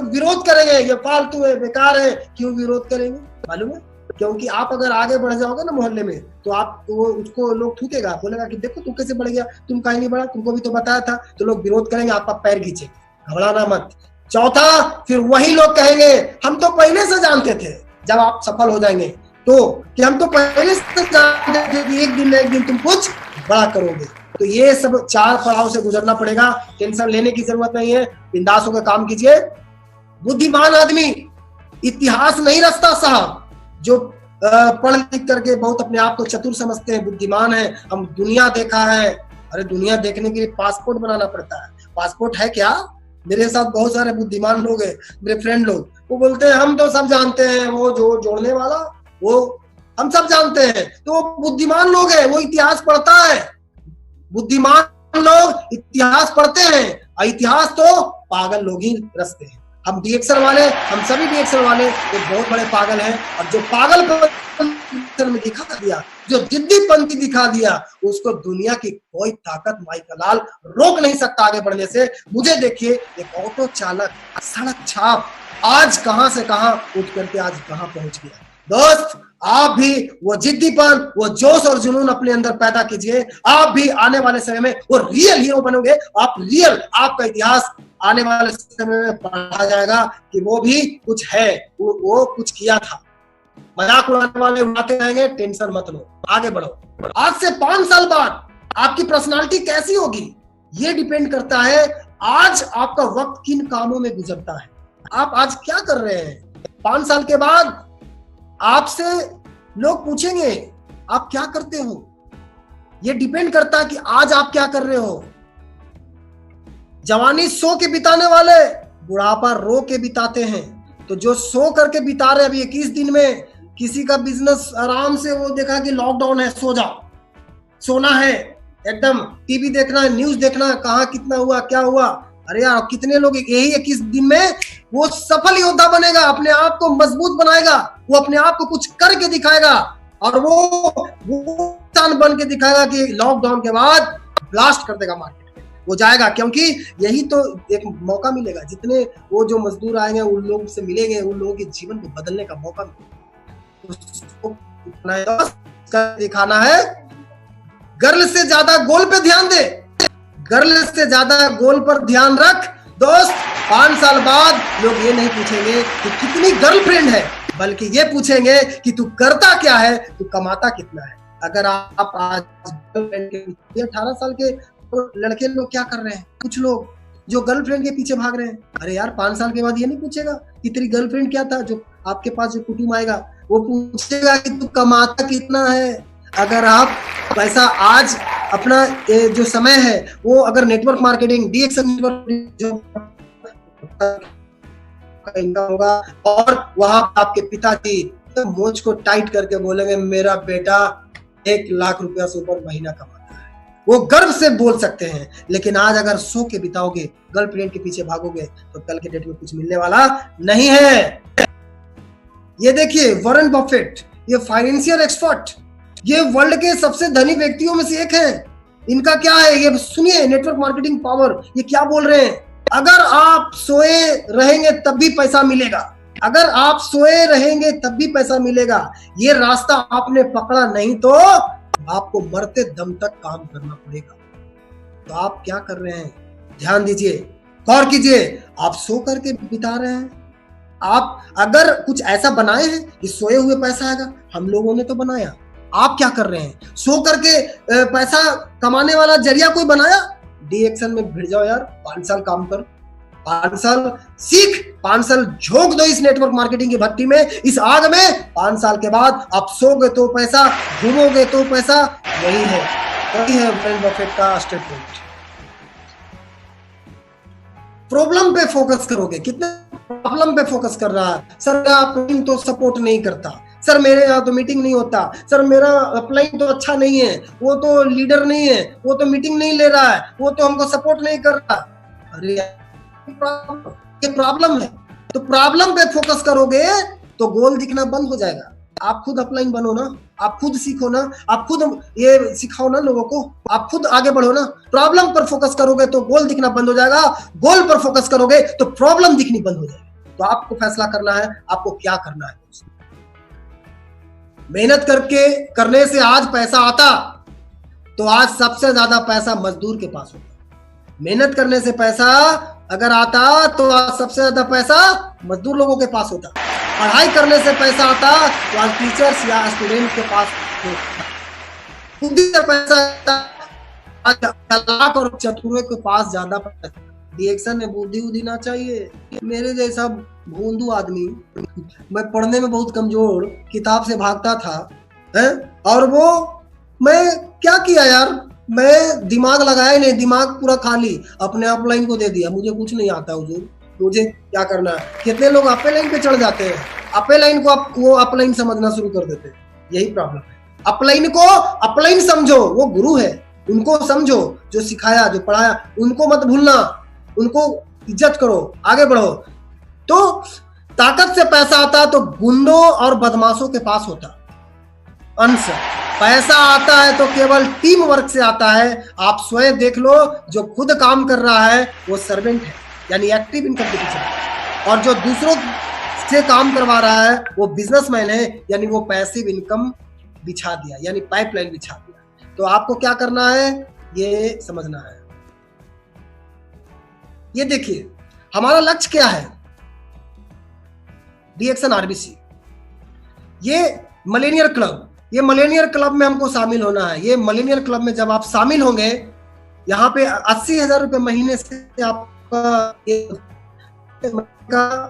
विरोध करेंगे, ये फालतू है, बेकार है। क्यों विरोध करेंगे मालूम है? क्योंकि आप अगर आगे बढ़ जाओगे ना मोहल्ले में, तो आप उसको लोग थूकेगा, बोलेगा कि देखो तू कैसे बढ़ गया, तुम कहीं नहीं बढ़ा, तुमको भी तो बताया था। तो लोग विरोध करेंगे, आपका पैर खींचेंगे, घबराना मत। चौथा, फिर वही लोग कहेंगे हम तो पहले से जानते थे, जब आप सफल हो जाएंगे तो, कि हम तो पहले से जानते थे कि एक दिन न एक दिन तुम कुछ बड़ा करोगे। तो ये सब 4 पड़ाव से गुजरना पड़ेगा। टेंशन लेने की जरूरत नहीं है, बिंदास होकर काम कीजिए। बुद्धिमान आदमी इतिहास नहीं रचता साहब। जो पढ़ लिख करके बहुत अपने आप को चतुर समझते हैं, बुद्धिमान है, हम दुनिया देखा है। अरे दुनिया देखने के लिए पासपोर्ट बनाना पड़ता है। पासपोर्ट है क्या? मेरे साथ बहुत सारे बुद्धिमान लोग हैं, मेरे फ्रेंड लोग, वो बोलते हैं हम तो सब जानते हैं, वो जो जोड़ने वाला, वो हम सब जानते हैं। तो वो बुद्धिमान लोग हैं, वो इतिहास पढ़ता है। बुद्धिमान लोग इतिहास पढ़ते हैं, और इतिहास तो पागल लोग ही रचते हैं। हम DXN वाले, हम सभी DXN वाले एक बहुत बड़े पागल हैं। और जो पागल में दिखा दिया, जो जिद्दीपंथी दिखा दिया, उसको दुनिया की कोई ताकत, माई का लाल, रोक नहीं सकता आगे बढ़ने से। मुझे देखिए, एक ऑटो चालक, सड़क छाप, आज कहां से कहां उठ करके आज कहां पहुंच गया। दोस्त, आप भी वो जिद्दीपन, वो जोश और जुनून अपने अंदर पैदा कीजिए। आप भी आने वाले समय में वो रियल हीरो बनोगे। आप रियल, आपका इतिहास आने वाले समय में पढ़ा जाएगा कि वो भी कुछ है, वो कुछ किया था। मजाक उड़ाने वाले उड़ाते रहेंगे, टेंशन मत लो, आगे बढ़ो। आज से 5 साल बाद आपकी पर्सनालिटी कैसी होगी, ये डिपेंड करता है आज आपका वक्त किन कामों में गुजरता है। आप आज क्या कर रहे हैं? 5 साल के बाद आपसे लोग पूछेंगे आप क्या करते हो। ये डिपेंड करता है कि आज आप क्या कर रहे हो। जवानी सो के बिताने वाले बुढ़ापा रो के बिताते हैं। तो जो सो करके बिता रहे अभी 21 दिन में, किसी का बिजनेस आराम से, वो देखा कि लॉकडाउन है, सो जाओ, सोना है, एकदम टीवी देखना है, न्यूज देखना है, कहाँ कितना हुआ क्या हुआ। अरे यार कितने लोग यही 21 दिन में वो सफल योद्धा बनेगा, अपने आप को मजबूत बनाएगा, वो अपने आप को कुछ करके दिखाएगा और वो इंसान बन के दिखाएगा कि लॉकडाउन के बाद ब्लास्ट कर देगा मार्केट में, वो जाएगा। क्योंकि यही तो एक मौका मिलेगा, जितने वो जो मजदूर आएंगे उन लोगों से मिलेंगे, उन लोगों के जीवन को बदलने का मौका मिलेगा। दिखाना है, गर्ल से ज्यादा गोल पे ध्यान दे, गर्ल से ज्यादा गोल पर ध्यान रख दोस्त। 5 साल बाद लोग ये नहीं पूछेंगे कि कितनी गर्लफ्रेंड है, बल्कि ये पूछेंगे कि तू करता क्या है, तू कमाता कितना है। अगर आप आज गर्लफ्रेंड के 18 साल के लड़के लोग क्या कर रहे हैं, कुछ लोग जो गर्लफ्रेंड के पीछे भाग रहे हैं। अरे यार 5 साल के बाद ये नहीं पूछेगा कि तेरी गर्लफ्रेंड क्या था। जो आपके पास जो कुटुंब आएगा वो पूछेगा कि तू कमाता कितना है। अगर आप पैसा आज अपना जो समय है वो अगर नेटवर्क मार्केटिंग, डीएक्सन नेटवर्क इनका होगा और वहां आपके पिताजी तो मोच को टाइट करके बोलेंगे मेरा बेटा 1 लाख रुपया से ऊपर महीना कमाता है, वो गर्व से बोल सकते हैं। लेकिन आज अगर सो के बिताओगे, गर्लफ्रेंड के पीछे भागोगे, तो कल के डेट में कुछ मिलने वाला नहीं है। ये देखिए वॉरेन बफेट, ये फाइनेंशियल एक्सपर्ट, ये वर्ल्ड के सबसे धनी व्यक्तियों में से एक है। इनका क्या है ये सुनिए, नेटवर्क मार्केटिंग पावर, ये क्या बोल रहे हैं। अगर आप सोए रहेंगे तब भी पैसा मिलेगा, अगर आप सोए रहेंगे तब भी पैसा मिलेगा। ये रास्ता आपने पकड़ा नहीं तो आपको मरते दम तक काम करना पड़ेगा। तो आप क्या कर रहे हैं, ध्यान दीजिए, गौर कीजिए। आप सो करके बिता रहे हैं। आप अगर कुछ ऐसा बनाए हैं कि सोए हुए पैसा आएगा, हम लोगों ने तो बनाया। आप क्या कर रहे हैं, सो करके पैसा कमाने वाला जरिया कोई बनाया। डीएक्शन में भिड़ जाओ यार, 5 साल काम कर, 5 साल सीख, 5 साल झोंक दो इस नेटवर्क मार्केटिंग की भट्टी में, इस आग में। 5 साल के बाद आप सोगे तो पैसा, घूमोगे तो पैसा। वही है वॉरेन बफेट का स्टेटमेंट। प्रॉब्लम पे फोकस करोगे, कितने प्रॉब्लम पे फोकस कर रहा है। सर आप तो सपोर्ट नहीं करता, सर मेरे यहाँ तो मीटिंग नहीं होता, सर मेरा अपलाइन तो अच्छा नहीं है, वो तो लीडर नहीं है, वो तो मीटिंग नहीं ले रहा है, वो तो हमको सपोर्ट नहीं कर रहा। अरे ये प्रॉब्लम है। तो प्रॉब्लम पे फोकस करोगे तो गोल दिखना बंद हो जाएगा। आप खुद अपलाइन बनो ना, आप खुद सीखो ना, आप खुद ये सिखाओ ना लोगों को, आप खुद आगे बढ़ो ना। प्रॉब्लम पर फोकस करोगे तो गोल दिखना बंद हो जाएगा, गोल पर फोकस करोगे तो प्रॉब्लम दिखनी बंद हो जाएगी। तो आपको फैसला करना है आपको क्या करना है। मेहनत करके करने से आज पैसा आता तो आज सबसे ज्यादा पैसा मजदूर के पास होता। मेहनत करने से पैसा अगर आता तो आज सबसे ज्यादा पैसा मजदूर लोगों के पास होता। पढ़ाई करने से पैसा आता तो आज टीचर्स या स्टूडेंट के पास होता। बुद्धि से पैसा आता चालाक और चतुरों के पास ज्यादा पैसा। डीएक्शन में बुद्धि उद्धि ना चाहिए। मेरे जैसा भोंदू आदमी, मैं पढ़ने में बहुत कमजोर, किताब से भागता था है? और वो मैं क्या किया यार, मैं दिमाग लगाया नहीं, दिमाग पूरा खाली अपने अपलाइन को दे दिया। मुझे कुछ नहीं आता हुजूर, मुझे क्या करना है। कितने लोग अपे लाइन पे चढ़ जाते हैं, अपे लाइन को वो अपलाइन समझना शुरू कर देते हैं। यही प्रॉब्लम है। अपलाइन को अपलाइन समझो, वो गुरु है, उनको समझो, जो सिखाया जो पढ़ाया उनको मत भूलना, उनको इज्जत करो, आगे बढ़ो। तो ताकत से पैसा आता तो गुंडों और बदमाशों के पास होता। अंश पैसा आता है तो केवल टीम वर्क से आता है। आप स्वयं देख लो, जो खुद काम कर रहा है वो सर्वेंट है, यानी एक्टिव इनकम के पीछे, और जो दूसरों से काम करवा रहा है वो बिजनेसमैन है, यानी वो पैसिव इनकम बिछा दिया, यानी पाइपलाइन बिछा दिया। तो आपको क्या करना है ये समझना है। ये देखिए हमारा लक्ष्य क्या है, डीएक्शन आरबीसी, ये मिलेनियर क्लब, ये मिलेनियर क्लब में हमको शामिल होना है। ये मिलेनियर क्लब में जब आप शामिल होंगे, यहाँ पे 80,000 रुपए महीने से आपका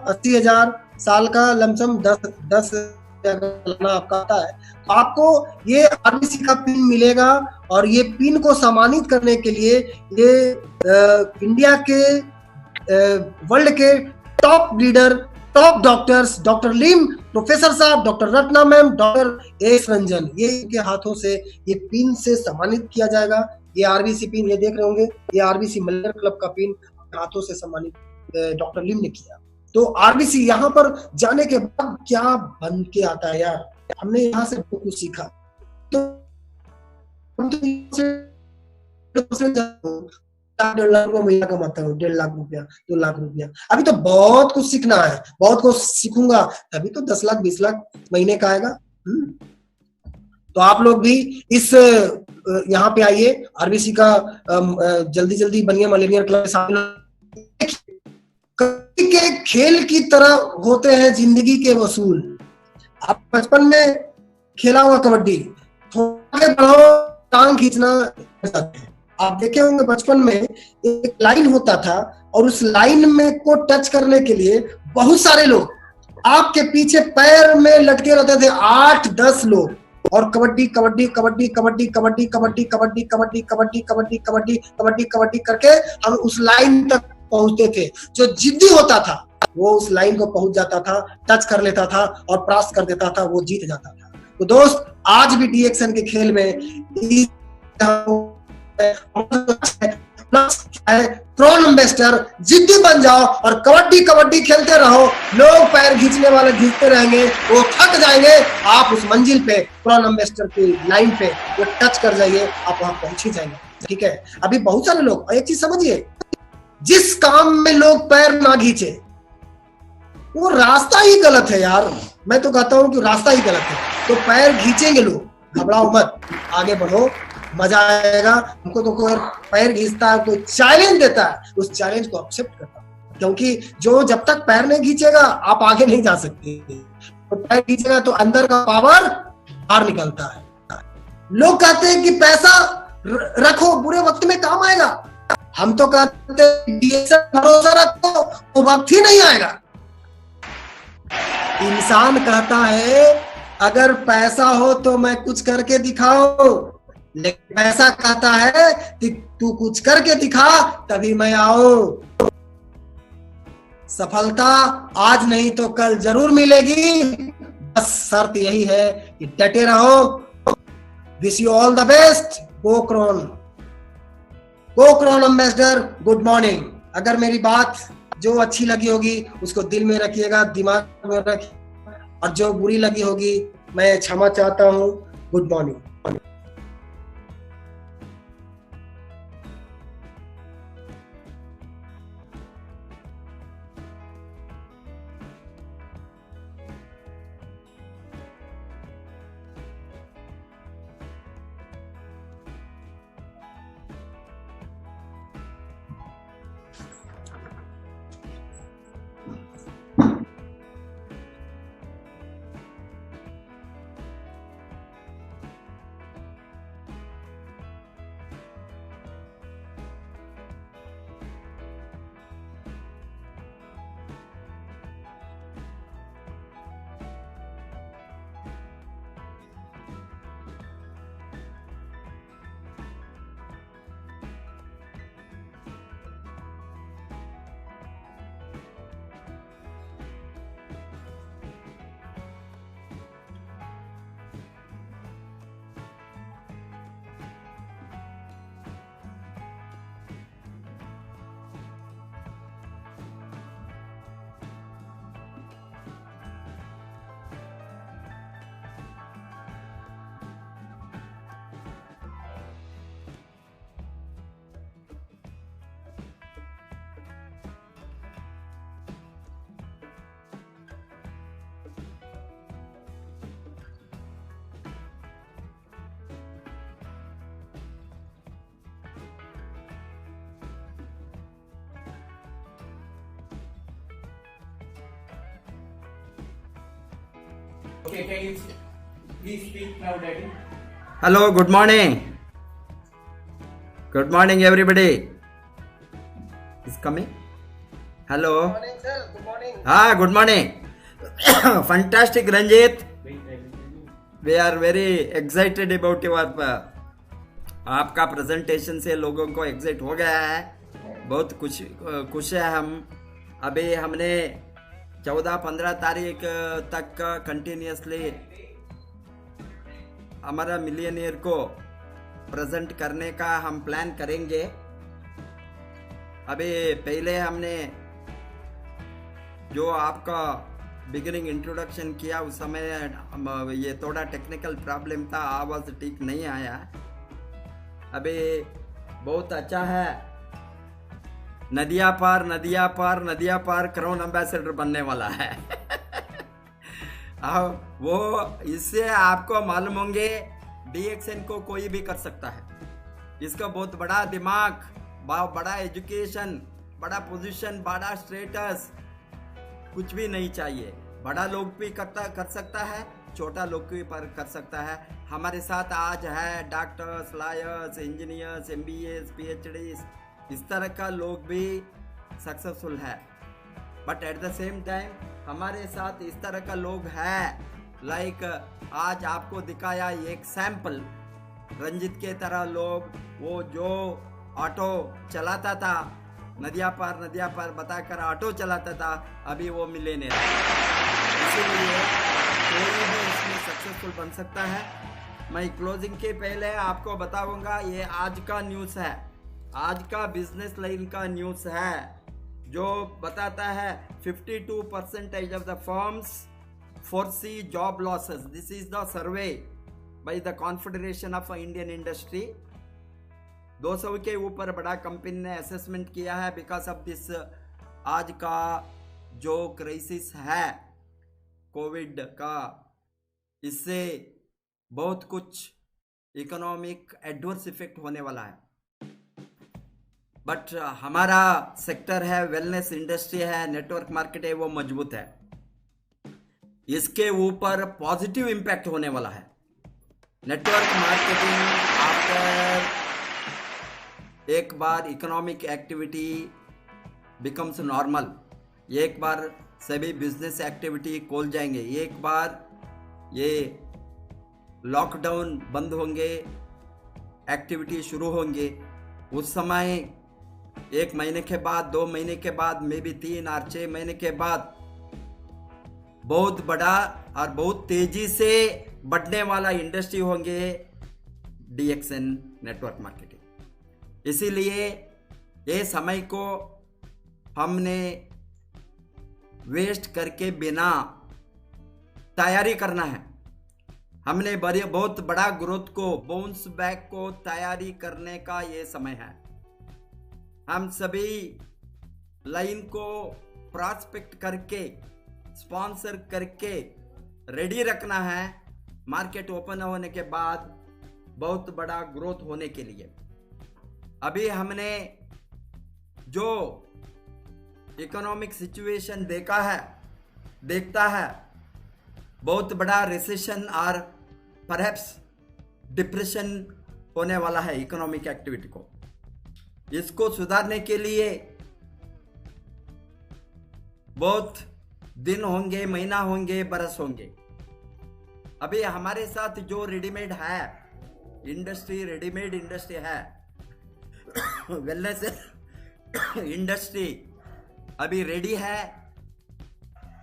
80,000 साल का लमसम 10 लाना आपका आता है, तो आपको ये आरबीसी का पिन मिलेगा। और ये पिन को सम्मानित करने के लिए ये इंडिया के वर्ल्ड के top leader, top doctors, doctor Lim, professor साहब, doctor Ratna ma'am, doctor S Ranjan, ये इनके हाथों से ये पिन से सम्मानित किया जाएगा। ये आरबीसी पिन ये देख रहे होंगे, ये आरबीसी मल्लर क्लब का पिन हाथों से सम्मानित डॉक्टर लिम ने किया। तो आरबीसी यहाँ पर जाने के बाद क्या बन के आता है यार, हमने यहाँ से बहुत कुछ सीखा। तो 1.5 लाख रुपया महीना कमाता हूँ, 1.5 लाख रुपया, 2 लाख रुपया। अभी तो बहुत कुछ सीखना है, बहुत कुछ सीखूंगा, तभी तो 10 लाख 20 लाख महीने का आएगा। तो आप लोग भी इस यहाँ पे आइए, आरबीसी का जल्दी जल्दी बनिए, मलेरिया क्लब शामिल। के खेल की तरह होते हैं जिंदगी के वसूल। आप बचपन में खेला हुआ कबड्डी, थोड़ा बढ़ो टांग खींचना, आप देखे होंगे बचपन में एक लाइन होता था और उस लाइन में को टच करने के लिए बहुत सारे लोग आपके पीछे पैर में लटके रहते थे, 8-10 लोग। और कबड्डी कबड्डी कबड्डी कबड्डी कबड्डी कबड्डी कबड्डी कबड्डी कबड्डी कबड्डी कबड्डी कबड्डी कबड्डी करके हम उस लाइन तक पहुंचते थे। जो जिद्दी होता था वो उस लाइन को पहुंच जाता था, टच कर लेता था और पास कर देता था, वो जीत जाता था। तो दोस्त, आज भी डीएक्सन के खेल में क्रोन एम्बेसडर, जिद्दी बन जाओ और कबड्डी कबड्डी खेलते रहो। लोग पैर खींचने वाले खींचते रहेंगे, वो थक जाएंगे, आप उस मंजिल पे क्रोन एम्बेसडर की लाइन पे वो टच कर जाइए, आप वहां पहुंच ही जाएंगे। ठीक है, अभी बहुत सारे लोग, एक चीज समझिए, जिस काम में लोग पैर ना खींचे वो रास्ता ही गलत है यार। मैं तो कहता हूं कि रास्ता ही गलत है, तो पैर खींचेंगे लोग, घबराओ मत, आगे बढ़ो, मजा आएगा। हमको तो कोई पैर खींचता है, कोई चैलेंज देता है, उस चैलेंज को एक्सेप्ट करता है, क्योंकि जो जब तक पैर नहीं खींचेगा आप आगे नहीं जा सकते। तो पैर खींचेगा तो अंदर का पावर बाहर निकलता है। लोग कहते हैं कि पैसा रखो, बुरे वक्त में काम आएगा। हम तो कहते हैं भरोसा रखो, वो वक्त ही नहीं आएगा। इंसान कहता है अगर पैसा हो तो मैं कुछ करके दिखाओ, लेकिन पैसा कहता है कि तू कुछ करके दिखा तभी मैं आऊं। सफलता आज नहीं तो कल जरूर मिलेगी, बस शर्त यही है कि डटे रहो। Wish you all the best. Go cron ambassador, good morning. अगर मेरी बात जो अच्छी लगी होगी उसको दिल में रखिएगा, दिमाग में रखिएगा, और जो बुरी लगी होगी मैं क्षमा चाहता हूं। Good morning. Okay, can you please speak now, Daddy? Hello, good morning. Good morning, everybody. Is coming? Hello. Good morning, sir. Good morning. Good morning. Fantastic, Ranjit. We are very excited about your आपका प्रेजेंटेशन से लोगों को एग्जिट हो गया है, बहुत खुश है हम। अभी हमने 14-15 तारीख तक कंटिन्यूसली हमारा मिलियनियर को प्रेजेंट करने का हम प्लान करेंगे। अभी पहले हमने जो आपका बिगिनिंग इंट्रोडक्शन किया उस समय ये थोड़ा टेक्निकल प्रॉब्लम था, आवाज़ ठीक नहीं आया। अभी बहुत अच्छा है। नदिया पार क्राउन एम्बेसडर बनने वाला है। अब वो इससे आपको मालूम होंगे DXN को कोई भी कर सकता है। इसका बहुत बड़ा दिमाग, बड़ा एजुकेशन, बड़ा पोजीशन, बड़ा स्टेटस कुछ भी नहीं चाहिए। बड़ा लोग भी कर सकता है, छोटा लोग भी पर कर सकता है। हमारे साथ आज है doctors, lawyers, engineers, MBAs, PhDs, इस तरह का लोग भी सक्सेसफुल है। But at the same time हमारे साथ इस तरह का लोग है, लाइक आज आपको दिखाया एक सैंपल, रंजित के तरह लोग, वो जो ऑटो चलाता था, नदिया पार बताकर ऑटो चलाता था, अभी वो मिलियनेयर है। इसीलिए कोई भी इसमें सक्सेसफुल बन सकता है। मैं क्लोजिंग के पहले आपको बताऊंगा, ये आज का न्यूज़ है, आज का बिजनेस लाइन का न्यूज़ है, जो बताता है 52% of the firms foresee job losses. This is the survey by the Confederation of Indian Industry. 200 के ऊपर बड़ा कंपनी ने असेसमेंट किया है बिकॉज ऑफ दिस आज का जो क्राइसिस है कोविड का, इससे बहुत कुछ इकोनॉमिक एडवर्स इफेक्ट होने वाला है। बट हमारा सेक्टर है, वेलनेस इंडस्ट्री है, नेटवर्क मार्केट है, वो मजबूत है। इसके ऊपर पॉजिटिव इम्पैक्ट होने वाला है। नेटवर्क मार्केटिंग आफ्टर एक बार इकोनॉमिक एक्टिविटी बिकम्स नॉर्मल, एक बार सभी बिजनेस एक्टिविटी खोल जाएंगे, एक बार ये लॉकडाउन बंद होंगे, एक्टिविटी शुरू होंगे, उस समय 1 महीने के बाद, 2 महीने के बाद, मे बी 3 और 6 महीने के बाद बहुत बड़ा और बहुत तेजी से बढ़ने वाला इंडस्ट्री होंगे DXN नेटवर्क मार्केटिंग। इसीलिए ये समय को हमने वेस्ट करके बिना तैयारी करना है। हमने बहुत बड़ा ग्रोथ को, बाउंस बैक को तैयारी करने का ये समय है। हम सभी लाइन को प्रॉस्पेक्ट करके, स्पॉन्सर करके रेडी रखना है मार्केट ओपन होने के बाद बहुत बड़ा ग्रोथ होने के लिए। अभी हमने जो इकोनॉमिक सिचुएशन देखता है, बहुत बड़ा रिसेशन और परहैप्स डिप्रेशन होने वाला है इकोनॉमिक एक्टिविटी को। इसको सुधारने के लिए बहुत दिन होंगे, महीना होंगे, बरस होंगे। अभी हमारे साथ जो रेडीमेड है इंडस्ट्री, रेडीमेड इंडस्ट्री है, वेलनेस इंडस्ट्री अभी रेडी है,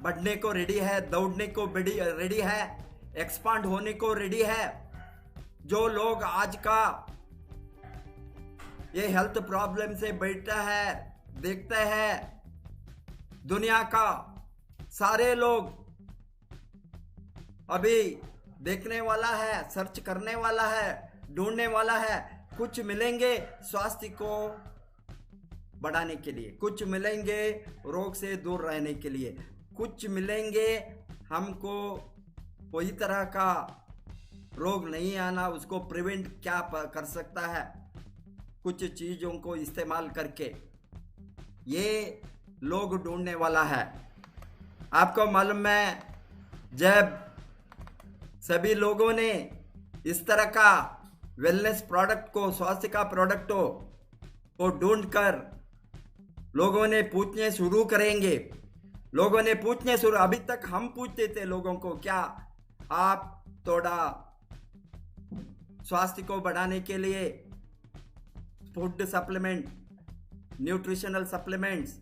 बढ़ने को रेडी है, दौड़ने को रेडी है, एक्सपांड होने को रेडी है। जो लोग आज का ये हेल्थ प्रॉब्लम से बैठता है, देखता है, दुनिया का सारे लोग अभी देखने वाला है, सर्च करने वाला है, ढूंढने वाला है। कुछ मिलेंगे स्वास्थ्य को बढ़ाने के लिए, कुछ मिलेंगे रोग से दूर रहने के लिए, कुछ मिलेंगे हमको कोई तरह का रोग नहीं आना, उसको प्रिवेंट क्या कर सकता है, कुछ चीज़ों को इस्तेमाल करके ये लोग ढूंढने वाला है। आपको मालूम है, जब सभी लोगों ने इस तरह का वेलनेस प्रोडक्ट को, स्वास्थ्य का प्रोडक्ट को ढूंढकर लोगों ने पूछने शुरू करेंगे, लोगों ने पूछने शुरू, अभी तक हम पूछते थे लोगों को, क्या आप थोड़ा स्वास्थ्य को बढ़ाने के लिए फूड सप्लीमेंट, न्यूट्रिशनल सप्लीमेंट्स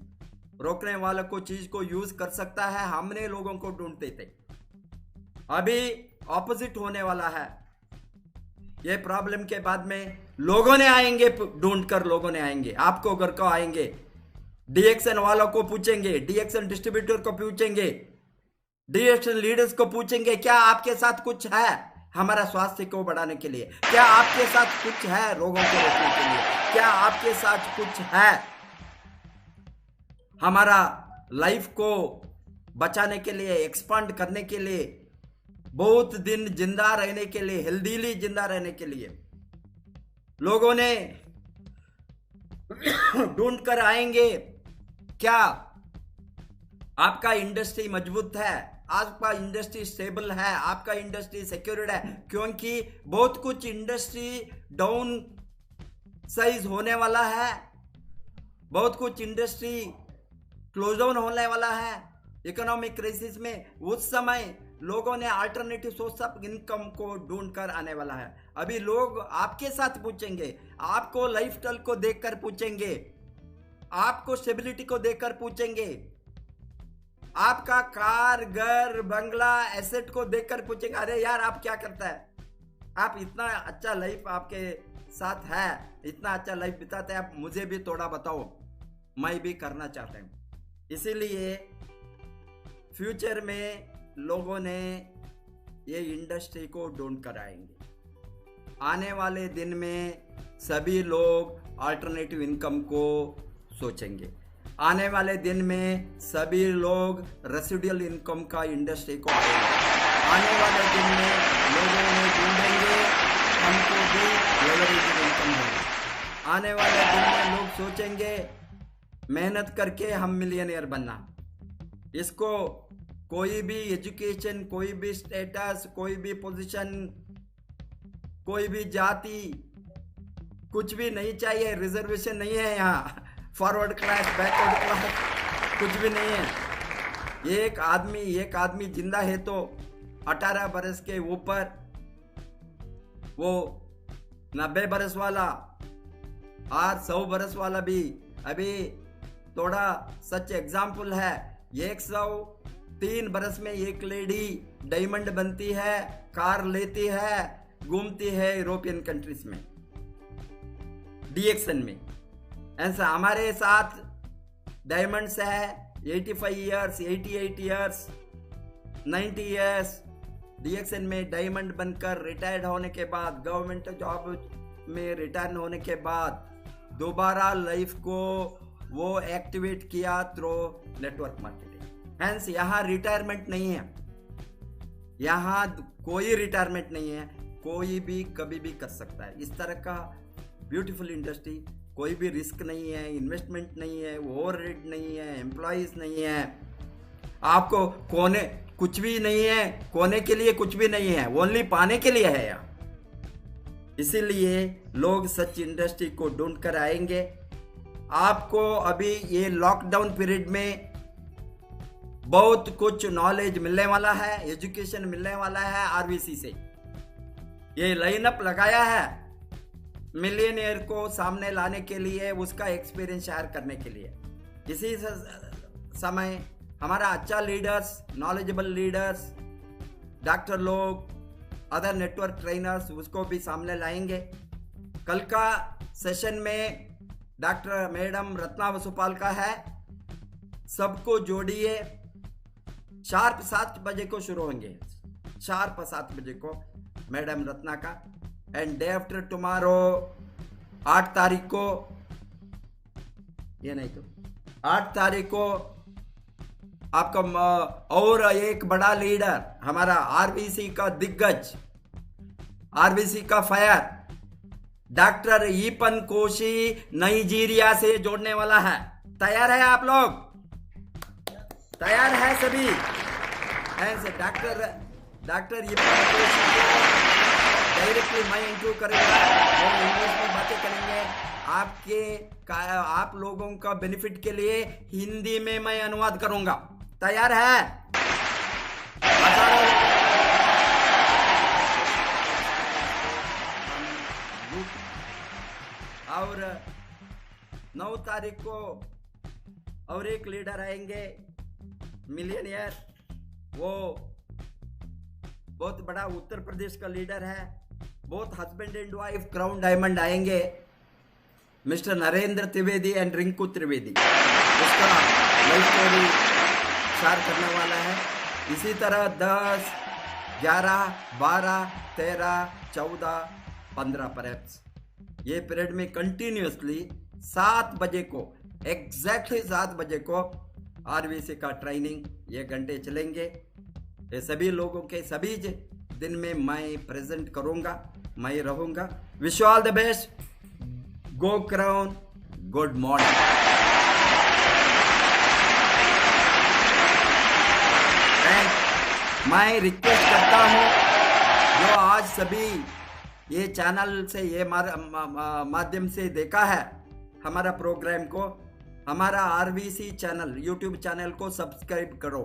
रोकने वाला को चीज को यूज कर सकता है? हमने लोगों को ढूंढते थे। अभी ऑपोजिट होने वाला है। ये प्रॉब्लम के बाद में लोगों ने आएंगे, ढूंढकर लोगों ने आएंगे, आपको घर को आएंगे, डीएक्शन वालों को पूछेंगे, डीएक्शन डिस्ट्रीब्यूटर को पूछेंगे, डीएक्शन लीडर्स को पूछेंगे, क्या आपके साथ कुछ है हमारा स्वास्थ्य को बढ़ाने के लिए? क्या आपके साथ कुछ है रोगों को रोकने के लिए? क्या आपके साथ कुछ है हमारा लाइफ को बचाने के लिए, एक्सपांड करने के लिए, बहुत दिन जिंदा रहने के लिए, हेल्दीली जिंदा रहने के लिए? लोगों ने ढूंढ कर आएंगे। क्या आपका इंडस्ट्री मजबूत है, आपका इंडस्ट्री स्टेबल है, आपका इंडस्ट्री सिक्योर्ड है? क्योंकि बहुत कुछ इंडस्ट्री डाउन साइज होने वाला है, बहुत कुछ इंडस्ट्री क्लोज डाउन होने वाला है इकोनॉमिक क्राइसिस में। उस समय लोगों ने अल्टरनेटिव सोर्स ऑफ इनकम को ढूंढकर आने वाला है। अभी लोग आपके साथ पूछेंगे, आपको लाइफस्टाइल को देखकर पूछेंगे, आपको स्टेबिलिटी को देखकर पूछेंगे, आपका कार, घर, बंगला, एसेट को देखकर पूछेंगे, अरे यार आप क्या करता है, आप इतना अच्छा लाइफ आपके साथ है, इतना अच्छा लाइफ बिताते हैं, आप मुझे भी थोड़ा बताओ, मैं भी करना चाहता हूं। इसीलिए फ्यूचर में लोगों ने ये इंडस्ट्री को ढूंढ कर आएंगे। आने वाले दिन में सभी लोग अल्टरनेटिव इनकम को सोचेंगे। आने वाले दिन में सभी लोग रेसिडुअल इनकम का इंडस्ट्री को आएंगे। आने वाले दिन में लोगों ने ढूंढेंगे हमको भी लेवरेज इनकम होगी। आने वाले दिन में लोग सोचेंगे मेहनत करके हम मिलियनियर बनना। इसको कोई भी एजुकेशन, कोई भी स्टेटस, कोई भी पोजीशन, कोई भी जाति, कुछ भी नहीं चाहिए। रिजर्वेशन नहीं है यहाँ, फॉरवर्ड क्लास, बैकवर्ड क्लास, कुछ भी नहीं है। एक आदमी जिंदा है तो 18 बरस के ऊपर, वो 90 बरस वाला और 100 बरस वाला भी। अभी थोड़ा सच एग्जाम्पल है, 103 बरस में एक लेडी डायमंड बनती है, कार लेती है, घूमती है यूरोपियन कंट्रीज में, डीएक्शन में। ऐसा हमारे साथ डायमंड्स है 85 इयर्स, 88 इयर्स, 90 इयर्स डीएक्शन में डायमंड बनकर रिटायर्ड होने के बाद, गवर्नमेंट जॉब में रिटायर होने के बाद दोबारा लाइफ को वो एक्टिवेट किया थ्रू नेटवर्क मार्केटिंग। हेंस यहाँ रिटायरमेंट नहीं है, यहाँ कोई रिटायरमेंट नहीं है, कोई भी कभी भी कर सकता है। इस तरह का ब्यूटीफुल इंडस्ट्री, कोई भी रिस्क नहीं है, इन्वेस्टमेंट नहीं है, ओवरहेड नहीं है, एम्प्लॉइज नहीं है, आपको कोने कुछ भी नहीं है, कोने के लिए कुछ भी नहीं है, ओनली पाने के लिए है यहाँ। इसीलिए लोग सच इंडस्ट्री को ढूंढ कर आएंगे। आपको अभी ये लॉकडाउन पीरियड में बहुत कुछ नॉलेज मिलने वाला है, एजुकेशन मिलने वाला है आरबीसी से। ये लाइनअप लगाया है मिलियनियर को सामने लाने के लिए, उसका एक्सपीरियंस शेयर करने के लिए। इसी समय हमारा अच्छा लीडर्स, नॉलेजेबल लीडर्स, डॉक्टर लोग, अदर नेटवर्क ट्रेनर्स, उसको भी सामने लाएंगे। कल का सेशन में डॉक्टर मैडम रत्ना वसुपाल का है, सबको जोड़िए। शार्प 7 बजे को शुरू होंगे, शार्प 7 बजे को मैडम रत्ना का। एंड डे आफ्टर टुमारो 8 तारीख को, ये नहीं तो 8 तारीख को आपका और एक बड़ा लीडर, हमारा आरबीसी का दिग्गज, आरबीसी का फायर, डॉक्टर ईपन कोशी नाइजीरिया से जोड़ने वाला है। तैयार है आप लोग? तैयार है सभी? ऐसे डॉक्टर ईपन कोशी को डायरेक्टली मैं इंटरव्यू करूंगा, वो इंग्लिश में बातें करेंगे। आप लोगों का बेनिफिट के लिए हिंदी में मैं अनुवाद करूंगा। तैयार है? और 9 तारीख को और एक लीडर आएंगे, मिलियनियर। वो बहुत बड़ा उत्तर प्रदेश का लीडर है। बहुत husband and wife crown diamond आएंगे, मिस्टर नरेंद्र त्रिवेदी एंड रिंकू त्रिवेदी। उसका लाइफ स्टोरी शेयर करने वाला है। इसी तरह 10, 11, 12, 13, 14, 15 परहैप्स ये पीरियड में कंटिन्यूसली 7 बजे को, एग्जैक्टली 7 बजे को आरवीसी का ट्रेनिंग ये घंटे चलेंगे। ये सभी लोगों के सभी दिन में मैं प्रेजेंट करूंगा, मैं रहूंगा। Wish you all the best. Go crown, good morning. मैं रिक्वेस्ट करता हूं जो आज सभी ये चैनल से ये माध्यम से देखा है हमारा प्रोग्राम को, हमारा आरवीसी चैनल यूट्यूब चैनल को सब्सक्राइब करो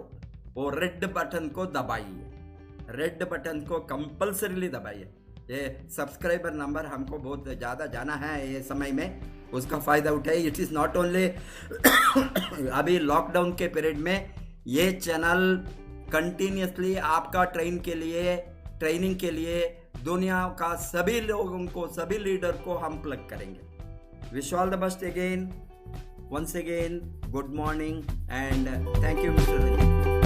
और रेड बटन को दबाइए। रेड बटन को कंपल्सरीली दबाइए। ये सब्सक्राइबर नंबर हमको बहुत ज़्यादा जाना है ये समय में, उसका फ़ायदा उठाइए। इट इज़ नॉट ओनली अभी लॉकडाउन के पीरियड में ये चैनल कंटिन्यूसली आपका ट्रेनिंग के लिए दुनिया का सभी लोगों को, सभी लीडर को हम प्लग करेंगे। Wish all the best again, once again, good morning and thank you, Mr. Rajit.